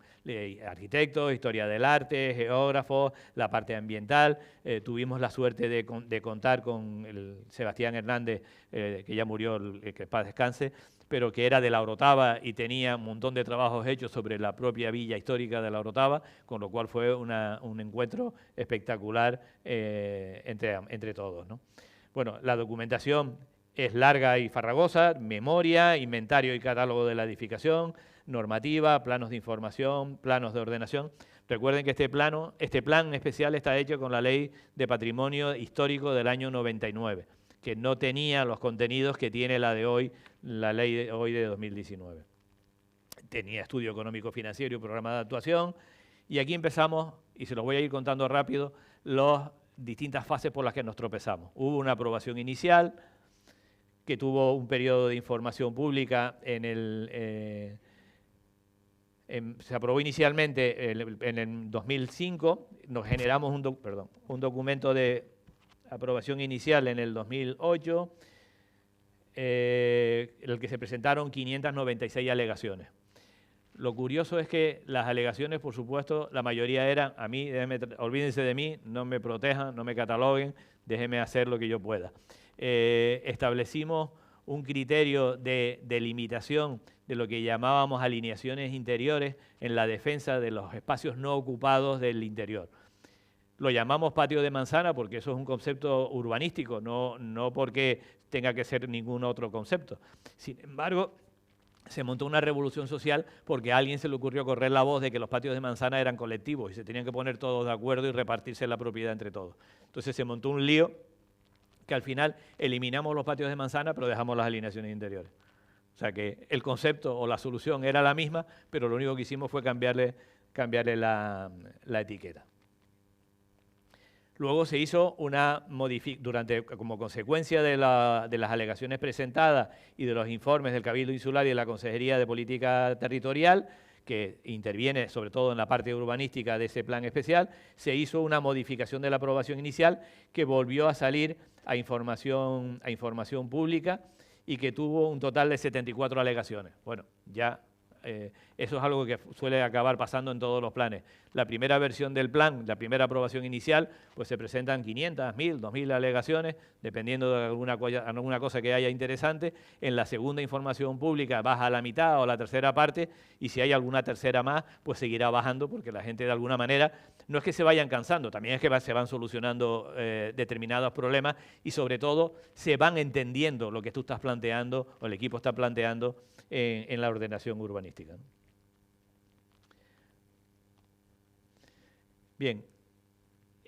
arquitectos, historia del arte, geógrafos, la parte ambiental. Tuvimos la suerte de contar con el Sebastián Hernández, que ya murió, que en paz descanse, pero que era de la Orotava y tenía un montón de trabajos hechos sobre la propia villa histórica de la Orotava, con lo cual fue un encuentro espectacular entre todos, ¿no? Bueno, la documentación es larga y farragosa: memoria, inventario y catálogo de la edificación, normativa, planos de información, planos de ordenación. Recuerden que este plan especial está hecho con la Ley de Patrimonio Histórico del año 99, que no tenía los contenidos que tiene la ley de hoy de 2019. Tenía estudio económico financiero y programa de actuación, y aquí empezamos, y se los voy a ir contando rápido, distintas fases por las que nos tropezamos. Hubo una aprobación inicial que tuvo un periodo de información pública se aprobó inicialmente en el 2005, nos generamos un documento de aprobación inicial en el 2008, en el que se presentaron 596 alegaciones. Lo curioso es que las alegaciones, por supuesto, la mayoría eran, a mí, olvídense de mí, no me protejan, no me cataloguen, déjenme hacer lo que yo pueda. Establecimos un criterio de delimitación de lo que llamábamos alineaciones interiores en la defensa de los espacios no ocupados del interior. Lo llamamos patio de manzana porque eso es un concepto urbanístico, no porque tenga que ser ningún otro concepto. Sin embargo, se montó una revolución social porque a alguien se le ocurrió correr la voz de que los patios de manzana eran colectivos y se tenían que poner todos de acuerdo y repartirse la propiedad entre todos. Entonces se montó un lío que al final eliminamos los patios de manzana pero dejamos las alineaciones interiores. O sea que el concepto o la solución era la misma, pero lo único que hicimos fue cambiarle la etiqueta. Luego se hizo una modificación, como consecuencia de las alegaciones presentadas y de los informes del Cabildo Insular y de la Consejería de Política Territorial, que interviene sobre todo en la parte urbanística de ese plan especial, se hizo una modificación de la aprobación inicial que volvió a salir a información pública y que tuvo un total de 74 alegaciones. Bueno, ya eso es algo que suele acabar pasando en todos los planes. La primera versión del plan, la primera aprobación inicial, pues se presentan 500, 1000, 2000 alegaciones, dependiendo de alguna cosa que haya interesante. En la segunda información pública baja a la mitad o a la tercera parte, y si hay alguna tercera más, pues seguirá bajando, porque la gente de alguna manera, no es que se vayan cansando, también es que se van solucionando determinados problemas y sobre todo se van entendiendo lo que tú estás planteando o el equipo está planteando en la ordenación urbanística. Bien,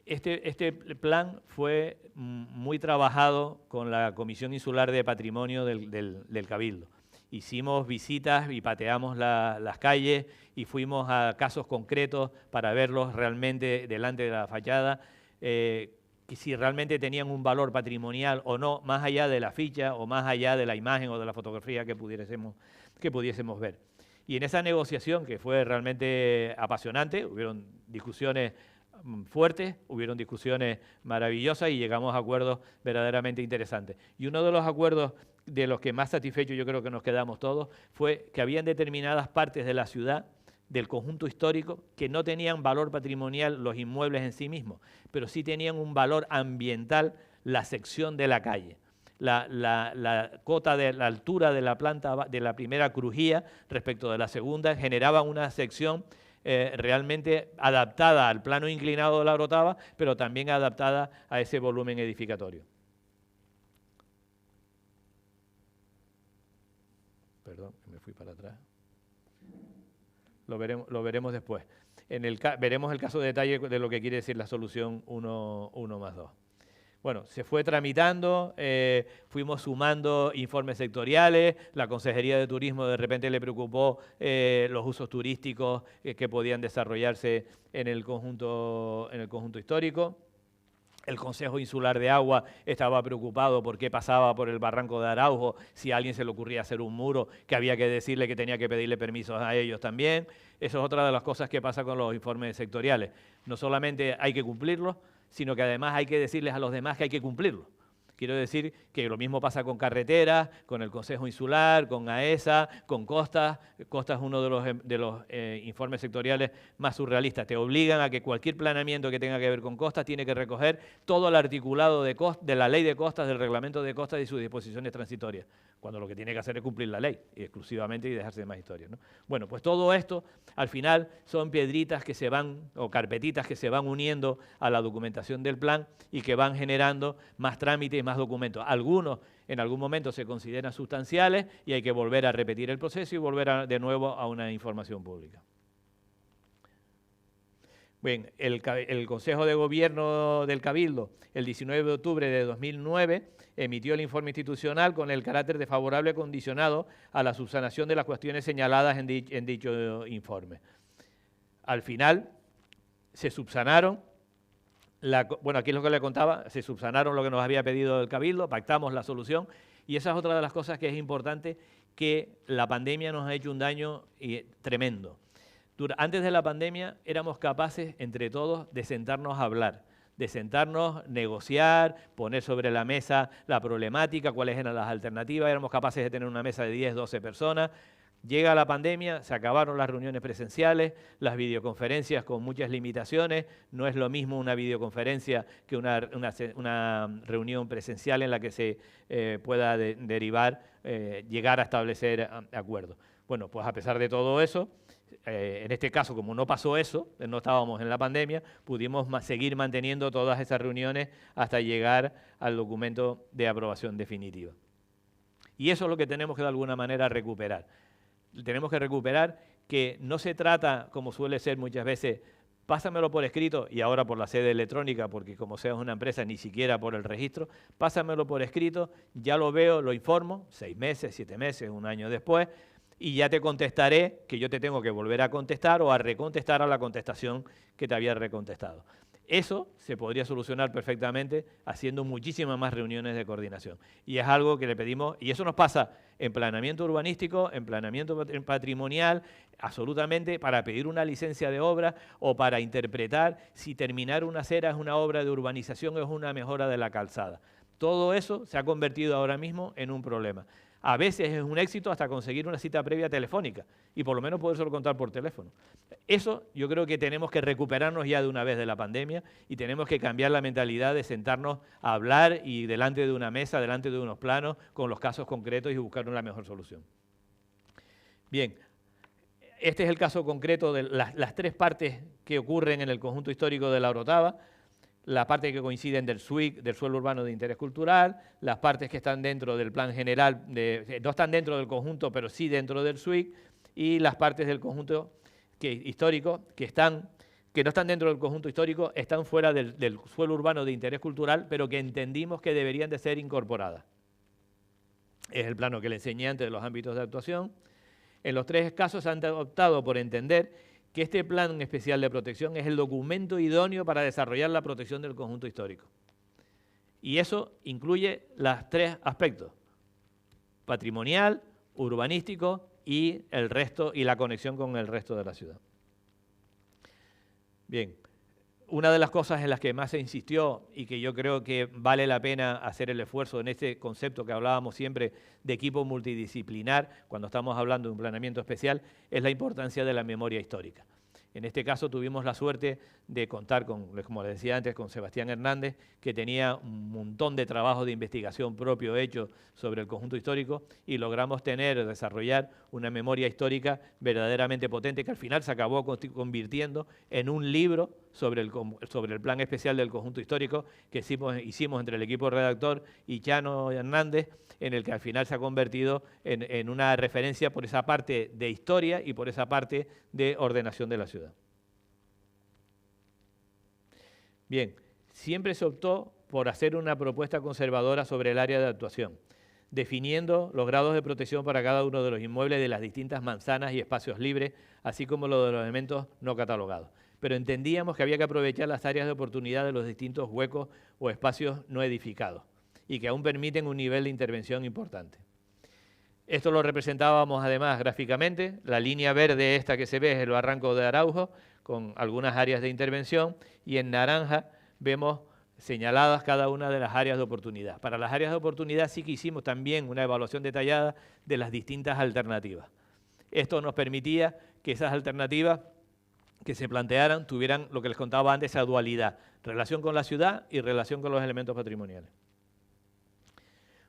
este plan fue muy trabajado con la Comisión Insular de Patrimonio del Cabildo. Hicimos visitas y pateamos las calles y fuimos a casos concretos para verlos realmente delante de la fachada, que si realmente tenían un valor patrimonial o no, más allá de la ficha o más allá de la imagen o de la fotografía que pudiésemos ver. Y en esa negociación, que fue realmente apasionante, hubieron discusiones fuertes, hubieron discusiones maravillosas y llegamos a acuerdos verdaderamente interesantes. Y uno de los acuerdos de los que más satisfechos yo creo que nos quedamos todos fue que habían determinadas partes de la ciudad, del conjunto histórico, que no tenían valor patrimonial los inmuebles en sí mismos, pero sí tenían un valor ambiental la sección de la calle. La cota de la altura de la planta de la primera crujía respecto de la segunda generaba una sección realmente adaptada al plano inclinado de la Orotava, pero también adaptada a ese volumen edificatorio. Perdón, me fui para atrás. Lo veremos después. Veremos el caso de detalle de lo que quiere decir la solución 1+2. Bueno, se fue tramitando, fuimos sumando informes sectoriales, la Consejería de Turismo de repente le preocupó los usos turísticos que podían desarrollarse en el conjunto histórico. El Consejo Insular de Agua estaba preocupado por qué pasaba por el barranco de Araujo, si a alguien se le ocurría hacer un muro, que había que decirle que tenía que pedirle permisos a ellos también. Eso es otra de las cosas que pasa con los informes sectoriales. No solamente hay que cumplirlos, sino que además hay que decirles a los demás que hay que cumplirlo. Quiero decir que lo mismo pasa con carreteras, con el Consejo Insular, con AESA, con Costas. Costas es uno de los informes sectoriales más surrealistas. Te obligan a que cualquier planeamiento que tenga que ver con costas tiene que recoger todo el articulado de la ley de costas, del reglamento de costas y sus disposiciones transitorias, cuando lo que tiene que hacer es cumplir la ley exclusivamente y dejarse de más historias, ¿no? Bueno, pues todo esto al final son piedritas que se van, o carpetitas que se van uniendo a la documentación del plan y que van generando más trámites, más documentos. Algunos en algún momento se consideran sustanciales y hay que volver a repetir el proceso y volver de nuevo a una información pública. Bien, el Consejo de Gobierno del Cabildo, el 19 de octubre de 2009, emitió el informe institucional con el carácter de favorable condicionado a la subsanación de las cuestiones señaladas en dicho informe. Al final se subsanaron bueno, aquí es lo que le contaba, se subsanaron lo que nos había pedido el Cabildo, pactamos la solución, y esa es otra de las cosas que es importante, que la pandemia nos ha hecho un daño tremendo. Antes de la pandemia éramos capaces, entre todos, de sentarnos a hablar, de sentarnos, negociar, poner sobre la mesa la problemática, cuáles eran las alternativas, éramos capaces de tener una mesa de 10, 12 personas. Llega la pandemia, se acabaron las reuniones presenciales, las videoconferencias con muchas limitaciones. No es lo mismo una videoconferencia que una reunión presencial en la que se pueda derivar, llegar a establecer acuerdos. Bueno, pues a pesar de todo eso, en este caso, como no pasó eso, no estábamos en la pandemia, pudimos seguir manteniendo todas esas reuniones hasta llegar al documento de aprobación definitiva. Y eso es lo que tenemos que de alguna manera recuperar. Tenemos que recuperar que no se trata, como suele ser muchas veces, pásamelo por escrito y ahora por la sede electrónica, porque como sea una empresa, ni siquiera por el registro, pásamelo por escrito, ya lo veo, lo informo, 6 meses, 7 meses, un año después, y ya te contestaré, que yo te tengo que volver a contestar o a recontestar a la contestación que te había recontestado. Eso se podría solucionar perfectamente haciendo muchísimas más reuniones de coordinación. Y es algo que le pedimos, y eso nos pasa en planeamiento urbanístico, en planeamiento patrimonial, absolutamente para pedir una licencia de obra o para interpretar si terminar una acera es una obra de urbanización o es una mejora de la calzada. Todo eso se ha convertido ahora mismo en un problema. A veces es un éxito hasta conseguir una cita previa telefónica y por lo menos podérselo contar por teléfono. Eso yo creo que tenemos que recuperarnos ya de una vez de la pandemia y tenemos que cambiar la mentalidad de sentarnos a hablar y delante de una mesa, delante de unos planos, con los casos concretos y buscar una mejor solución. Bien, este es el caso concreto de las 3 partes que ocurren en el conjunto histórico de La Orotava. La parte que coinciden del SUIC, del suelo urbano de interés cultural, las partes que están dentro del plan general, no están dentro del conjunto, pero sí dentro del SUIC, y las partes del conjunto histórico que no están dentro del conjunto histórico, están fuera del suelo urbano de interés cultural, pero que entendimos que deberían de ser incorporadas. Es el plano que le enseñé antes de los ámbitos de actuación. En los 3 casos han optado por entender que este plan especial de protección es el documento idóneo para desarrollar la protección del conjunto histórico. Y eso incluye los 3 aspectos: patrimonial, urbanístico y el resto, y la conexión con el resto de la ciudad. Bien, una de las cosas en las que más se insistió y que yo creo que vale la pena hacer el esfuerzo en este concepto que hablábamos siempre de equipo multidisciplinar, cuando estamos hablando de un planeamiento especial, es la importancia de la memoria histórica. En este caso tuvimos la suerte de contar con, como les decía antes, con Sebastián Hernández, que tenía un montón de trabajo de investigación propio hecho sobre el conjunto histórico y logramos desarrollar una memoria histórica verdaderamente potente que al final se acabó convirtiendo en un libro sobre el plan especial del conjunto histórico que hicimos entre el equipo redactor y Chano Hernández, en el que al final se ha convertido en una referencia por esa parte de historia y por esa parte de ordenación de la ciudad. Bien, siempre se optó por hacer una propuesta conservadora sobre el área de actuación, definiendo los grados de protección para cada uno de los inmuebles de las distintas manzanas y espacios libres, así como los de los elementos no catalogados. Pero entendíamos que había que aprovechar las áreas de oportunidad de los distintos huecos o espacios no edificados y que aún permiten un nivel de intervención importante. Esto lo representábamos además gráficamente. La línea verde esta que se ve es el barranco de Araujo, con algunas áreas de intervención, y en naranja vemos señaladas cada una de las áreas de oportunidad. Para las áreas de oportunidad sí que hicimos también una evaluación detallada de las distintas alternativas. Esto nos permitía que esas alternativas que se plantearan tuvieran lo que les contaba antes, esa dualidad, relación con la ciudad y relación con los elementos patrimoniales.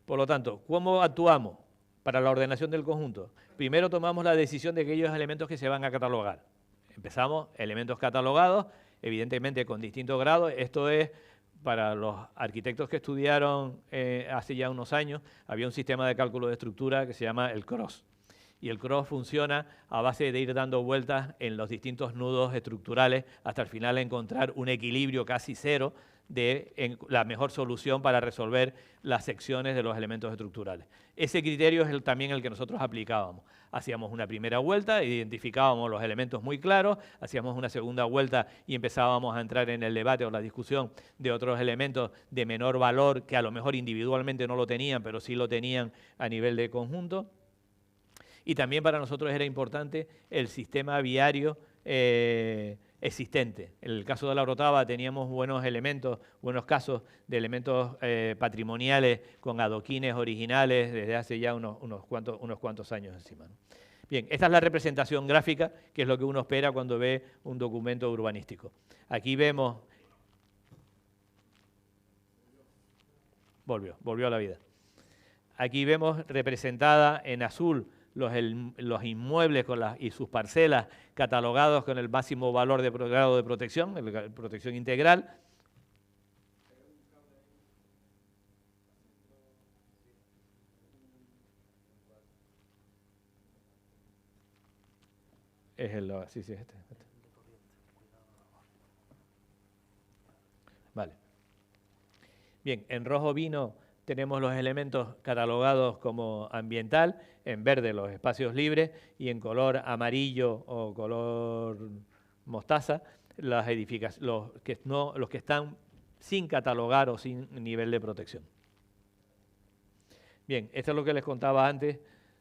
Por lo tanto, ¿cómo actuamos para la ordenación del conjunto? Primero tomamos la decisión de aquellos elementos que se van a catalogar. Empezamos elementos catalogados, evidentemente con distintos grados. Esto es para los arquitectos que estudiaron hace ya unos años, había un sistema de cálculo de estructura que se llama el CROSS. Y el CROSS funciona a base de ir dando vueltas en los distintos nudos estructurales hasta al final encontrar un equilibrio casi cero la mejor solución para resolver las secciones de los elementos estructurales. Ese criterio es también el que nosotros aplicábamos. Hacíamos una primera vuelta, identificábamos los elementos muy claros, hacíamos una segunda vuelta y empezábamos a entrar en el debate o la discusión de otros elementos de menor valor que a lo mejor individualmente no lo tenían, pero sí lo tenían a nivel de conjunto. Y también para nosotros era importante el sistema viario existente. En el caso de la Orotava teníamos buenos elementos, buenos casos de elementos patrimoniales con adoquines originales desde hace ya unos cuantos años encima, ¿no? Bien, esta es la representación gráfica, que es lo que uno espera cuando ve un documento urbanístico. Aquí vemos... Volvió a la vida. Aquí vemos representada en azul los inmuebles y sus parcelas catalogados con el máximo valor de grado de protección, protección integral. Sí, este. Vale. Bien, en rojo vino tenemos los elementos catalogados como ambiental, en verde los espacios libres y en color amarillo o color mostaza las edificaciones, los que están sin catalogar o sin nivel de protección. Bien, esto es lo que les contaba antes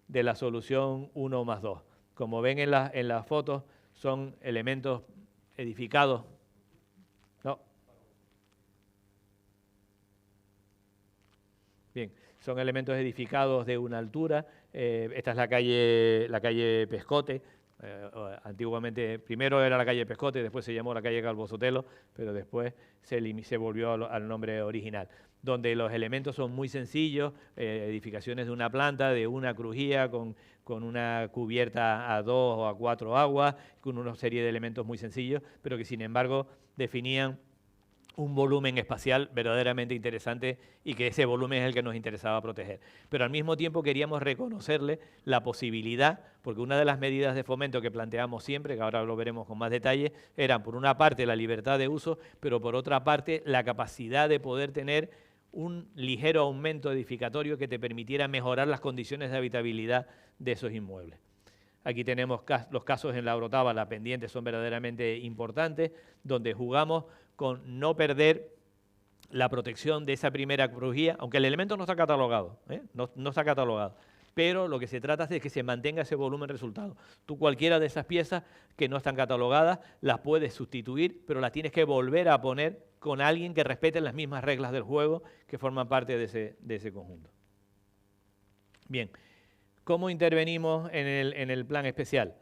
de la solución 1+2. Como ven en las fotos, son elementos edificados. No. Bien, son elementos edificados de una altura. Esta es la calle Pescote. Antiguamente, primero era la calle Pescote, después se llamó la calle Calvo Sotelo, pero después se volvió al nombre original, donde los elementos son muy sencillos, edificaciones de una planta, de una crujía, con una cubierta a 2 o a 4 aguas, con una serie de elementos muy sencillos, pero que sin embargo definían un volumen espacial verdaderamente interesante y que ese volumen es el que nos interesaba proteger. Pero al mismo tiempo queríamos reconocerle la posibilidad, porque una de las medidas de fomento que planteamos siempre, que ahora lo veremos con más detalle, eran por una parte la libertad de uso, pero por otra parte la capacidad de poder tener un ligero aumento edificatorio que te permitiera mejorar las condiciones de habitabilidad de esos inmuebles. Aquí tenemos los casos en la Orotava, las pendientes son verdaderamente importantes, donde jugamos con no perder la protección de esa primera crujía, aunque el elemento no está catalogado, no está catalogado, pero lo que se trata es de que se mantenga ese volumen resultado. Tú cualquiera de esas piezas que no están catalogadas las puedes sustituir, pero las tienes que volver a poner con alguien que respete las mismas reglas del juego que forman parte de ese conjunto. Bien, ¿cómo intervenimos en el plan especial?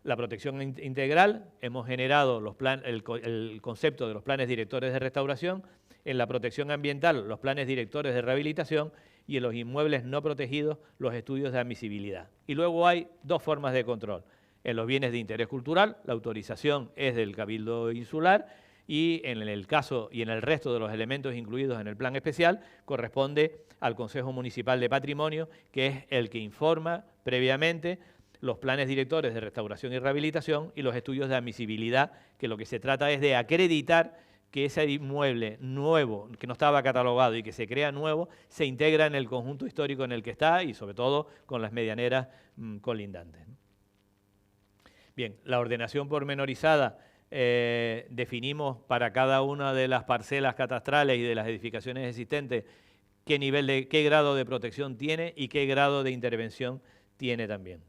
La protección integral, hemos generado el concepto de los planes directores de restauración, en la protección ambiental, los planes directores de rehabilitación y en los inmuebles no protegidos, los estudios de admisibilidad. Y luego hay dos formas de control. En los bienes de interés cultural, la autorización es del Cabildo Insular y en el caso y en el resto de los elementos incluidos en el plan especial corresponde al Consejo Municipal de Patrimonio, que es el que informa previamente los planes directores de restauración y rehabilitación y los estudios de admisibilidad, que lo que se trata es de acreditar que ese inmueble nuevo, que no estaba catalogado y que se crea nuevo, se integra en el conjunto histórico en el que está y sobre todo con las medianeras colindantes. Bien, la ordenación pormenorizada, definimos para cada una de las parcelas catastrales y de las edificaciones existentes qué grado de protección tiene y qué grado de intervención tiene también.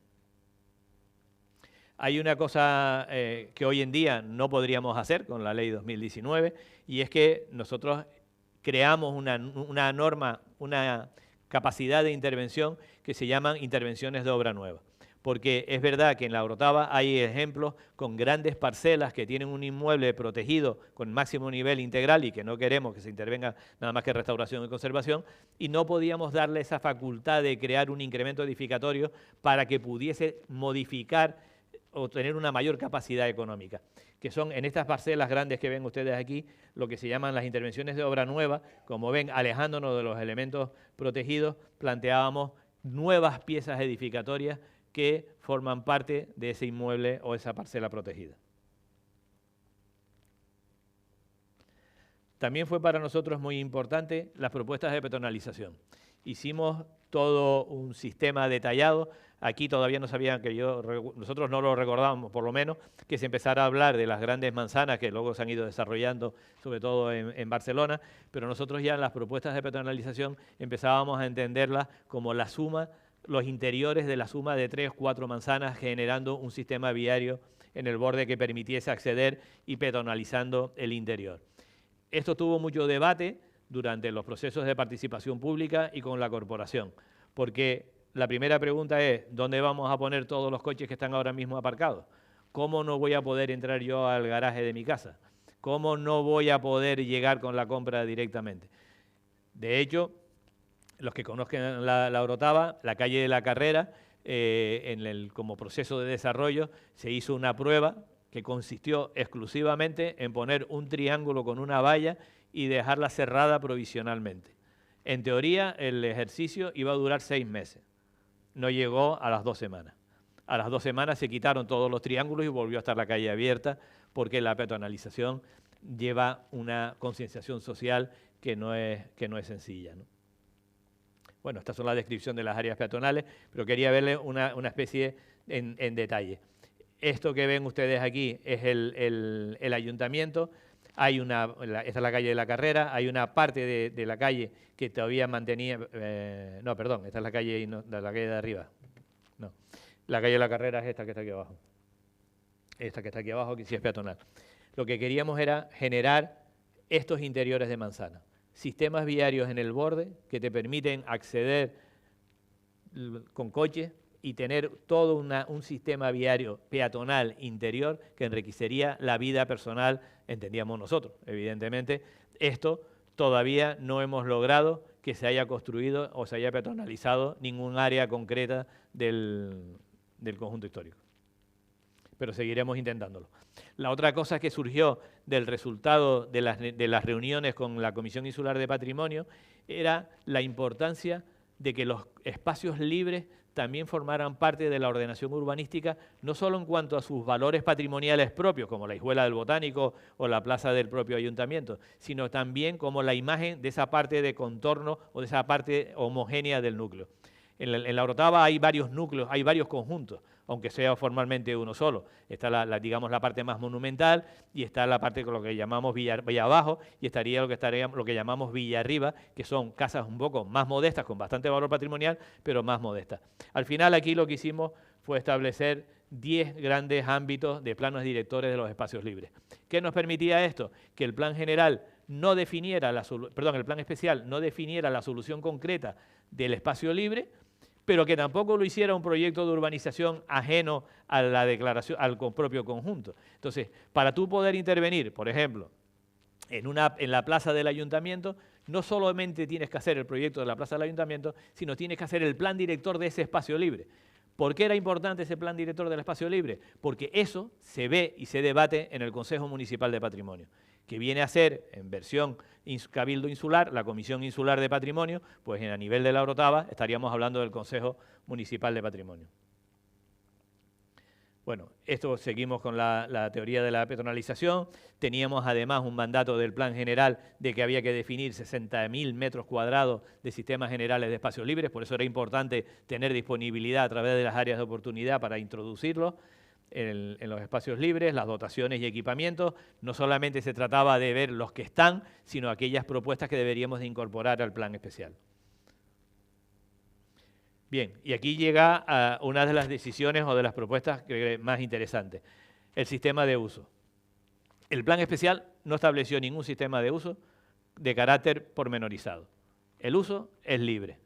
Hay una cosa que hoy en día no podríamos hacer con la ley 2019 y es que nosotros creamos una norma, una capacidad de intervención que se llaman intervenciones de obra nueva. Porque es verdad que en la Orotava hay ejemplos con grandes parcelas que tienen un inmueble protegido con máximo nivel integral y que no queremos que se intervenga nada más que restauración y conservación, y no podíamos darle esa facultad de crear un incremento edificatorio para que pudiese modificar o tener una mayor capacidad económica, que son en estas parcelas grandes que ven ustedes aquí, lo que se llaman las intervenciones de obra nueva. Como ven, alejándonos de los elementos protegidos, planteábamos nuevas piezas edificatorias que forman parte de ese inmueble o esa parcela protegida. También fue para nosotros muy importante las propuestas de peatonalización. Hicimos todo un sistema detallado. Aquí todavía no sabían que nosotros no lo recordábamos, por lo menos, que se empezara a hablar de las grandes manzanas que luego se han ido desarrollando, sobre todo en Barcelona, pero nosotros ya en las propuestas de peatonalización empezábamos a entenderlas como la suma, los interiores de la suma de 3 o 4 manzanas, generando un sistema viario en el borde que permitiese acceder y peatonalizando el interior. Esto tuvo mucho debate durante los procesos de participación pública y con la corporación, porque la primera pregunta es, ¿dónde vamos a poner todos los coches que están ahora mismo aparcados? ¿Cómo no voy a poder entrar yo al garaje de mi casa? ¿Cómo no voy a poder llegar con la compra directamente? De hecho, los que conozcan la Orotava, la calle de la Carrera, como proceso de desarrollo, se hizo una prueba que consistió exclusivamente en poner un triángulo con una valla y dejarla cerrada provisionalmente. En teoría, el ejercicio iba a durar 6 meses. No llegó a las 2 semanas. A las 2 semanas se quitaron todos los triángulos y volvió a estar la calle abierta, porque la peatonalización lleva una concienciación social que no es sencilla, ¿no? Bueno, estas son las descripciones de las áreas peatonales, pero quería verle una especie en detalle. Esto que ven ustedes aquí es el ayuntamiento. Esta es la calle de la Carrera, hay una parte de la calle que todavía mantenía... no, perdón, esta es la calle de arriba. No, la calle de la Carrera es esta que está aquí abajo. Esta que está aquí abajo, que sí es peatonal. Lo que queríamos era generar estos interiores de manzana. Sistemas viarios en el borde que te permiten acceder con coche y tener todo un sistema viario peatonal interior que enriquecería la vida personal, entendíamos nosotros, evidentemente. Esto todavía no hemos logrado que se haya construido o se haya peatonalizado ningún área concreta del conjunto histórico, pero seguiremos intentándolo. La otra cosa que surgió del resultado de las reuniones con la Comisión Insular de Patrimonio era la importancia de que los espacios libres también formaran parte de la ordenación urbanística, no solo en cuanto a sus valores patrimoniales propios, como la Hijuela del Botánico o la plaza del propio ayuntamiento, sino también como la imagen de esa parte de contorno o de esa parte homogénea del núcleo. En la Orotava hay varios núcleos, hay varios conjuntos, aunque sea formalmente uno solo. Está digamos, la parte más monumental y está la parte con lo que llamamos Villa Abajo y estaría lo que llamamos Villa Arriba, que son casas un poco más modestas, con bastante valor patrimonial, pero más modestas. Al final aquí lo que hicimos fue establecer 10 grandes ámbitos de planos directores de los espacios libres. ¿Qué nos permitía esto? Que el plan general no definiera el plan especial no definiera la solución concreta del espacio libre, pero que tampoco lo hiciera un proyecto de urbanización ajeno a la declaración, al propio conjunto. Entonces, para tú poder intervenir, por ejemplo, en la plaza del ayuntamiento, no solamente tienes que hacer el proyecto de la plaza del ayuntamiento, sino tienes que hacer el plan director de ese espacio libre. ¿Por qué era importante ese plan director del espacio libre? Porque eso se ve y se debate en el Consejo Municipal de Patrimonio, que viene a ser, en versión Cabildo Insular, la Comisión Insular de Patrimonio, pues a nivel de la Orotava estaríamos hablando del Consejo Municipal de Patrimonio. Bueno, esto seguimos con la teoría de la peatonalización. Teníamos además un mandato del Plan General de que había que definir 60.000 metros cuadrados de sistemas generales de espacios libres, por eso era importante tener disponibilidad a través de las áreas de oportunidad para introducirlo en los espacios libres, las dotaciones y equipamientos. No solamente se trataba de ver los que están, sino aquellas propuestas que deberíamos de incorporar al plan especial. Bien, y aquí llega a una de las decisiones o de las propuestas más interesantes, el sistema de uso. El plan especial no estableció ningún sistema de uso de carácter pormenorizado. El uso es libre.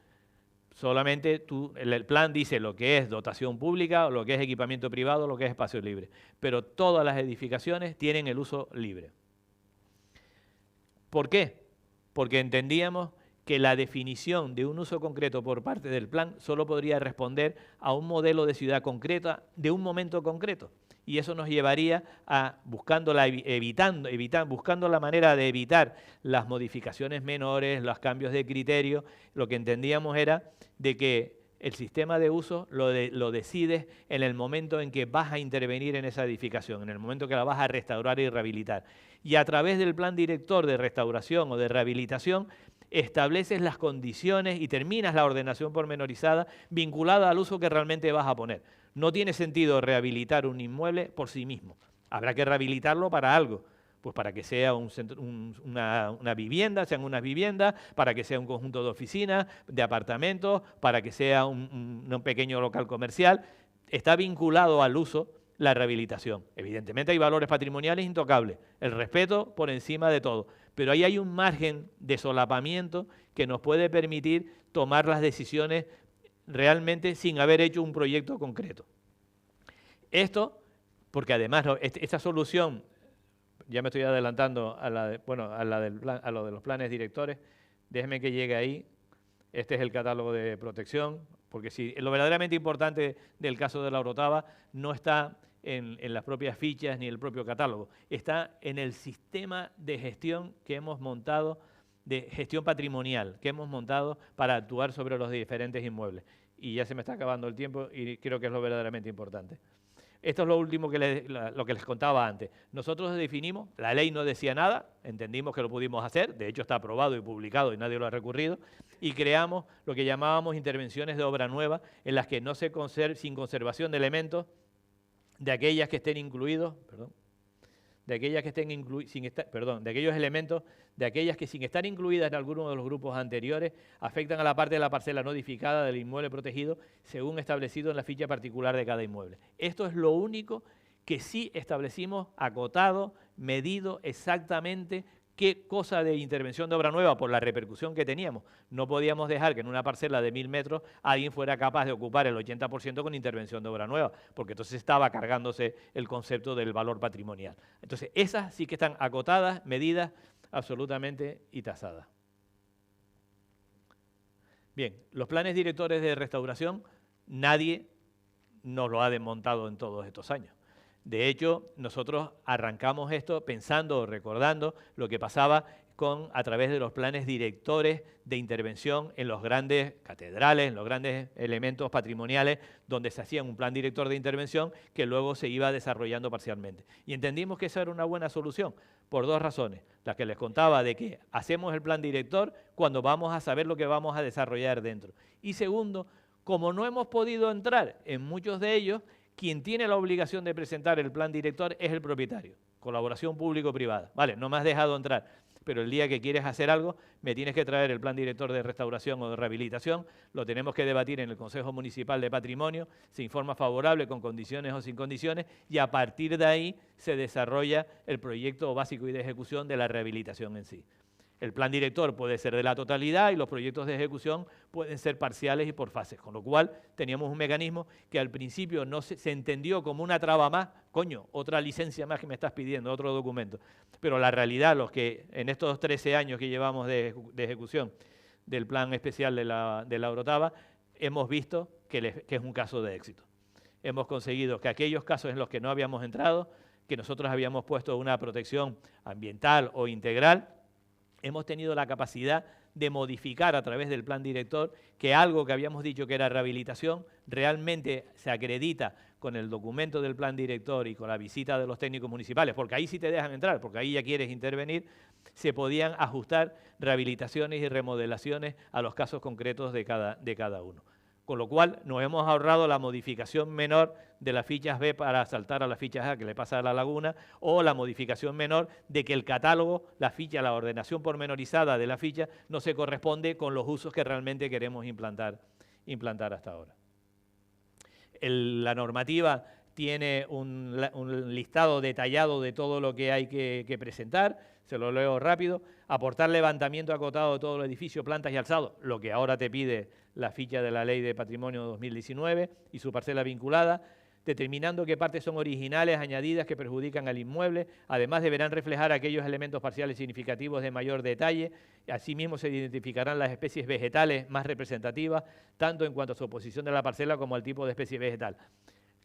Solamente el plan dice lo que es dotación pública, lo que es equipamiento privado, lo que es espacio libre. Pero todas las edificaciones tienen el uso libre. ¿Por qué? Porque entendíamos que la definición de un uso concreto por parte del plan solo podría responder a un modelo de ciudad concreta de un momento concreto. Y eso nos llevaría a buscando la manera de evitar las modificaciones menores, los cambios de criterio. Lo que entendíamos era de que El sistema de uso lo decides en el momento en que vas a intervenir en esa edificación, en el momento que la vas a restaurar y rehabilitar. Y a través del plan director de restauración o de rehabilitación, estableces las condiciones y terminas la ordenación pormenorizada vinculada al uso que realmente vas a poner. No tiene sentido rehabilitar un inmueble por sí mismo. Habrá que rehabilitarlo para algo. Pues para que sea una vivienda, sean unas viviendas, para que sea un conjunto de oficinas, de apartamentos, para que sea un pequeño local comercial. Está vinculado al uso la rehabilitación. Evidentemente hay valores patrimoniales intocables, el respeto por encima de todo, pero ahí hay un margen de solapamiento que nos puede permitir tomar las decisiones realmente sin haber hecho un proyecto concreto. Esto, porque además esta solución, ya me estoy adelantando a lo de los planes directores, déjeme que llegue ahí. Este es el catálogo de protección, porque si lo verdaderamente importante del caso de la Orotava no está en las propias fichas ni en el propio catálogo, está en el sistema de gestión que hemos montado, de gestión patrimonial, que hemos montado para actuar sobre los diferentes inmuebles. Y ya se me está acabando el tiempo y creo que es lo verdaderamente importante. Esto es lo último lo que les contaba antes. Nosotros definimos, la ley no decía nada, entendimos que lo pudimos hacer, de hecho está aprobado y publicado y nadie lo ha recurrido, y creamos lo que llamábamos intervenciones de obra nueva, en las que no se sin conservación de elementos, de aquellas que estén incluidos, de aquellas que estén de aquellos elementos, de aquellas que sin estar incluidas en alguno de los grupos anteriores, afectan a la parte de la parcela no edificada del inmueble protegido, según establecido en la ficha particular de cada inmueble. Esto es lo único que sí establecimos acotado, medido exactamente qué cosa de intervención de obra nueva por la repercusión que teníamos. No podíamos dejar que en una parcela de 1000 metros alguien fuera capaz de ocupar el 80% con intervención de obra nueva, porque entonces estaba cargándose el concepto del valor patrimonial. Entonces, esas sí que están acotadas, medidas absolutamente y tasadas. Bien, los planes directores de restauración, nadie nos lo ha desmontado en todos estos años. De hecho, nosotros arrancamos esto pensando, recordando lo que pasaba a través de los planes directores de intervención en los grandes catedrales, en los grandes elementos patrimoniales, donde se hacía un plan director de intervención que luego se iba desarrollando parcialmente. Y entendimos que esa era una buena solución, por dos razones. La que les contaba de que hacemos el plan director cuando vamos a saber lo que vamos a desarrollar dentro. Y segundo, como no hemos podido entrar en muchos de ellos, quien tiene la obligación de presentar el plan director es el propietario. Colaboración público-privada. Vale, no me has dejado entrar, pero el día que quieres hacer algo, me tienes que traer el plan director de restauración o de rehabilitación, lo tenemos que debatir en el Consejo Municipal de Patrimonio, se informa favorable con condiciones o sin condiciones, y a partir de ahí se desarrolla el proyecto básico y de ejecución de la rehabilitación en sí. El plan director puede ser de la totalidad y los proyectos de ejecución pueden ser parciales y por fases, con lo cual teníamos un mecanismo que al principio no se entendió como una traba más, coño, otra licencia más que me estás pidiendo, otro documento. Pero la realidad, los que en estos 13 años que llevamos de ejecución del plan especial de la Orotava, hemos visto que es un caso de éxito. Hemos conseguido que aquellos casos en los que no habíamos entrado, que nosotros habíamos puesto una protección ambiental o integral, hemos tenido la capacidad de modificar a través del plan director que algo que habíamos dicho que era rehabilitación realmente se acredita con el documento del plan director y con la visita de los técnicos municipales, porque ahí sí te dejan entrar, porque ahí ya quieres intervenir, se podían ajustar rehabilitaciones y remodelaciones a los casos concretos de cada uno. Con lo cual nos hemos ahorrado la modificación menor de las fichas B para saltar a las fichas A que le pasa a la Laguna, o la modificación menor de que el catálogo, la ficha, la ordenación pormenorizada de la ficha no se corresponde con los usos que realmente queremos implantar hasta ahora. La normativa tiene un listado detallado de todo lo que hay que presentar, se lo leo rápido. Aportar levantamiento acotado de todo el edificio, plantas y alzados, lo que ahora te pide la ficha de la Ley de Patrimonio 2019 y su parcela vinculada, determinando qué partes son originales, añadidas, que perjudican al inmueble. Además, deberán reflejar aquellos elementos parciales significativos de mayor detalle. Asimismo, se identificarán las especies vegetales más representativas, tanto en cuanto a su oposición de la parcela como al tipo de especie vegetal.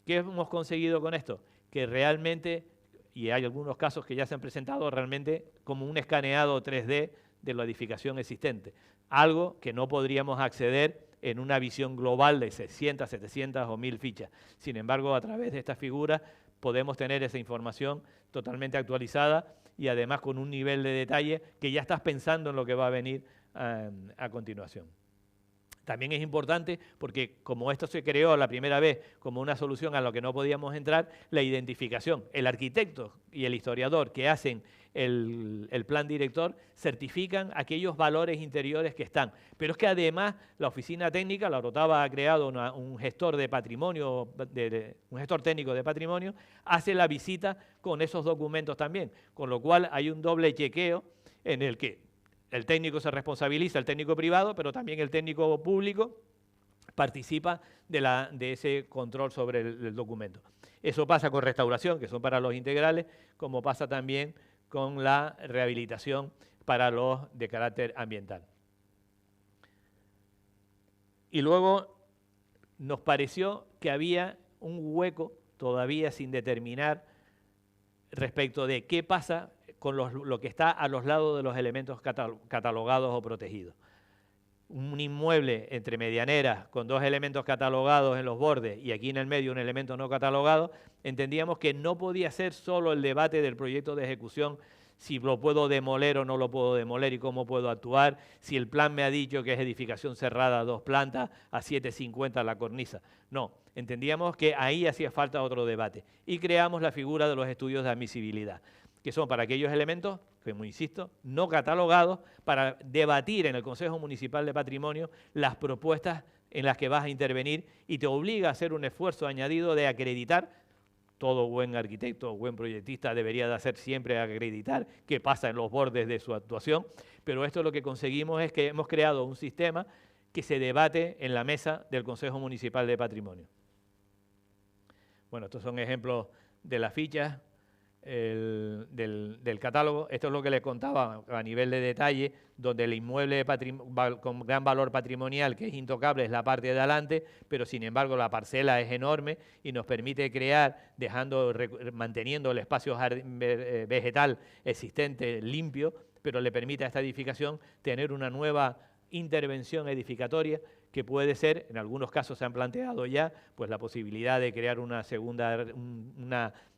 ¿Qué hemos conseguido con esto? Que realmente, y hay algunos casos que ya se han presentado realmente como un escaneado 3D de la edificación existente, algo que no podríamos acceder en una visión global de 600, 700 o 1000 fichas. Sin embargo, a través de estas figuras podemos tener esa información totalmente actualizada y además con un nivel de detalle que ya estás pensando en lo que va a venir a continuación. También es importante porque como esto se creó la primera vez como una solución a lo que no podíamos entrar, la identificación. El arquitecto y el historiador que hacen el plan director certifican aquellos valores interiores que están. Pero es que además la oficina técnica, la Orotava ha creado un gestor de patrimonio, un gestor técnico de patrimonio, hace la visita con esos documentos también. Con lo cual hay un doble chequeo en el que el técnico se responsabiliza, el técnico privado, pero también el técnico público participa de ese control sobre el documento. Eso pasa con restauración, que son para los integrales, como pasa también con la rehabilitación para los de carácter ambiental. Y luego nos pareció que había un hueco todavía sin determinar respecto de qué pasa con lo que está a los lados de los elementos catalogados o protegidos. Un inmueble entre medianeras con dos elementos catalogados en los bordes y aquí en el medio un elemento no catalogado, entendíamos que no podía ser solo el debate del proyecto de ejecución, si lo puedo demoler o no lo puedo demoler y cómo puedo actuar, si el plan me ha dicho que es edificación cerrada, 2 plantas, a 7,50 la cornisa. No, entendíamos que ahí hacía falta otro debate y creamos la figura de los estudios de admisibilidad, que son para aquellos elementos, como insisto, no catalogados, para debatir en el Consejo Municipal de Patrimonio las propuestas en las que vas a intervenir y te obliga a hacer un esfuerzo añadido de acreditar. Todo buen arquitecto o buen proyectista debería de hacer siempre acreditar qué pasa en los bordes de su actuación, pero esto lo que conseguimos es que hemos creado un sistema que se debate en la mesa del Consejo Municipal de Patrimonio. Bueno, estos son ejemplos de las fichas del catálogo. Esto es lo que les contaba a nivel de detalle, donde el inmueble con gran valor patrimonial, que es intocable, es la parte de adelante, pero sin embargo la parcela es enorme y nos permite crear, manteniendo el espacio vegetal existente limpio, pero le permite a esta edificación tener una nueva intervención edificatoria que puede ser, en algunos casos se han planteado ya, pues la posibilidad de crear una segunda,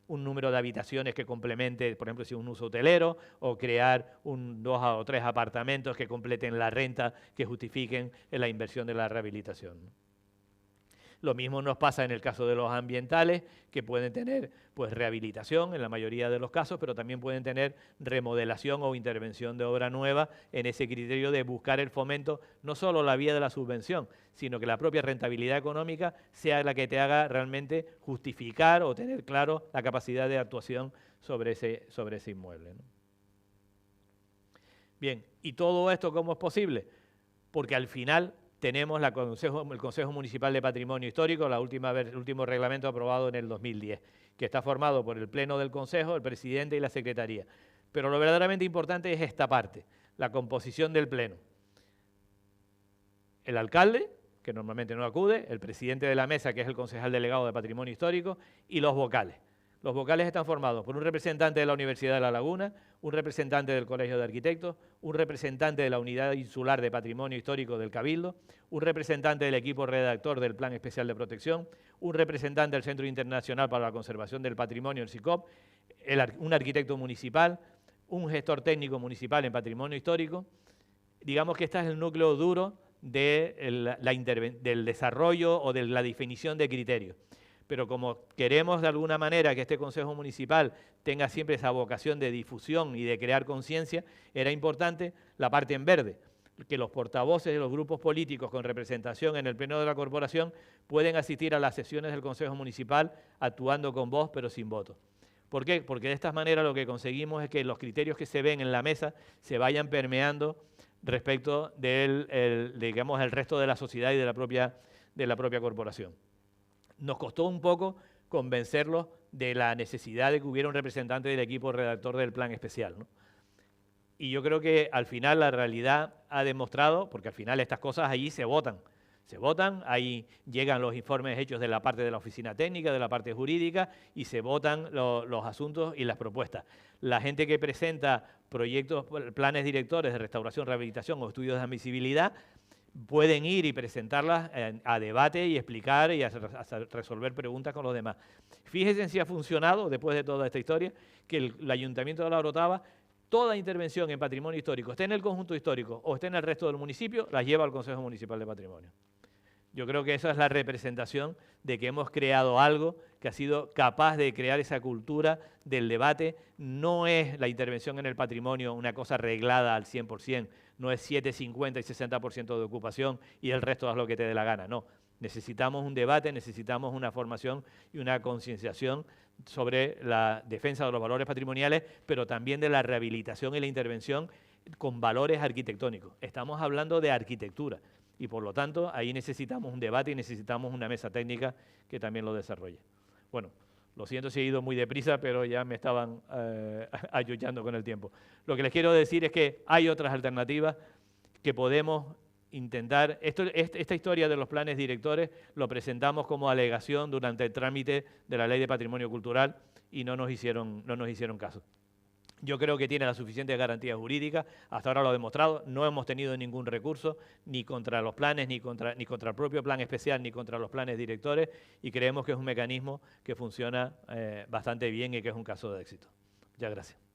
un número de habitaciones que complemente, por ejemplo, si un uso hotelero, o crear 2 o 3 apartamentos que completen la renta, que justifiquen la inversión de la rehabilitación. Lo mismo nos pasa en el caso de los ambientales, que pueden tener pues, rehabilitación en la mayoría de los casos, pero también pueden tener remodelación o intervención de obra nueva en ese criterio de buscar el fomento, no solo la vía de la subvención, sino que la propia rentabilidad económica sea la que te haga realmente justificar o tener claro la capacidad de actuación sobre ese inmueble, ¿no? Bien, ¿y todo esto cómo es posible? Porque al final tenemos el Consejo Municipal de Patrimonio Histórico, el último reglamento aprobado en el 2010, que está formado por el Pleno del Consejo, el Presidente y la Secretaría. Pero lo verdaderamente importante es esta parte, la composición del Pleno. El alcalde, que normalmente no acude, el presidente de la mesa, que es el concejal delegado de Patrimonio Histórico, y los vocales. Los vocales están formados por un representante de la Universidad de La Laguna, un representante del Colegio de Arquitectos, un representante de la Unidad Insular de Patrimonio Histórico del Cabildo, un representante del equipo redactor del Plan Especial de Protección, un representante del Centro Internacional para la Conservación del Patrimonio, el CICOP, un arquitecto municipal, un gestor técnico municipal en patrimonio histórico. Digamos que este es el núcleo duro del desarrollo o de la definición de criterios. Pero como queremos de alguna manera que este Consejo Municipal tenga siempre esa vocación de difusión y de crear conciencia, era importante la parte en verde, que los portavoces de los grupos políticos con representación en el Pleno de la Corporación pueden asistir a las sesiones del Consejo Municipal actuando con voz pero sin voto. ¿Por qué? Porque de esta manera lo que conseguimos es que los criterios que se ven en la mesa se vayan permeando respecto del digamos, el resto de la sociedad y de la propia corporación. Nos costó un poco convencerlos de la necesidad de que hubiera un representante del equipo redactor del plan especial, ¿no? Y yo creo que al final la realidad ha demostrado, porque al final estas cosas allí se votan, ahí llegan los informes hechos de la parte de la oficina técnica, de la parte jurídica, y se votan los asuntos y las propuestas. La gente que presenta proyectos, planes directores de restauración, rehabilitación o estudios de admisibilidad, pueden ir y presentarlas a debate y explicar y a resolver preguntas con los demás. Fíjense si ha funcionado, después de toda esta historia, que el Ayuntamiento de La Orotava, toda intervención en patrimonio histórico, esté en el conjunto histórico o esté en el resto del municipio, la lleva al Consejo Municipal de Patrimonio. Yo creo que esa es la representación de que hemos creado algo que ha sido capaz de crear esa cultura del debate. No es la intervención en el patrimonio una cosa reglada al 100%, no es 7, 50 y 60% de ocupación y el resto haz lo que te dé la gana, no. Necesitamos un debate, necesitamos una formación y una concienciación sobre la defensa de los valores patrimoniales, pero también de la rehabilitación y la intervención con valores arquitectónicos. Estamos hablando de arquitectura. Y por lo tanto, ahí necesitamos un debate y necesitamos una mesa técnica que también lo desarrolle. Bueno, lo siento si he ido muy deprisa, pero ya me estaban ayullando con el tiempo. Lo que les quiero decir es que hay otras alternativas que podemos intentar. Esta historia de los planes directores lo presentamos como alegación durante el trámite de la Ley de Patrimonio Cultural y no nos hicieron caso. Yo creo que tiene la suficiente garantía jurídica, hasta ahora lo ha demostrado, no hemos tenido ningún recurso ni contra los planes, ni contra el propio plan especial, ni contra los planes directores, y creemos que es un mecanismo que funciona bastante bien y que es un caso de éxito. Muchas gracias.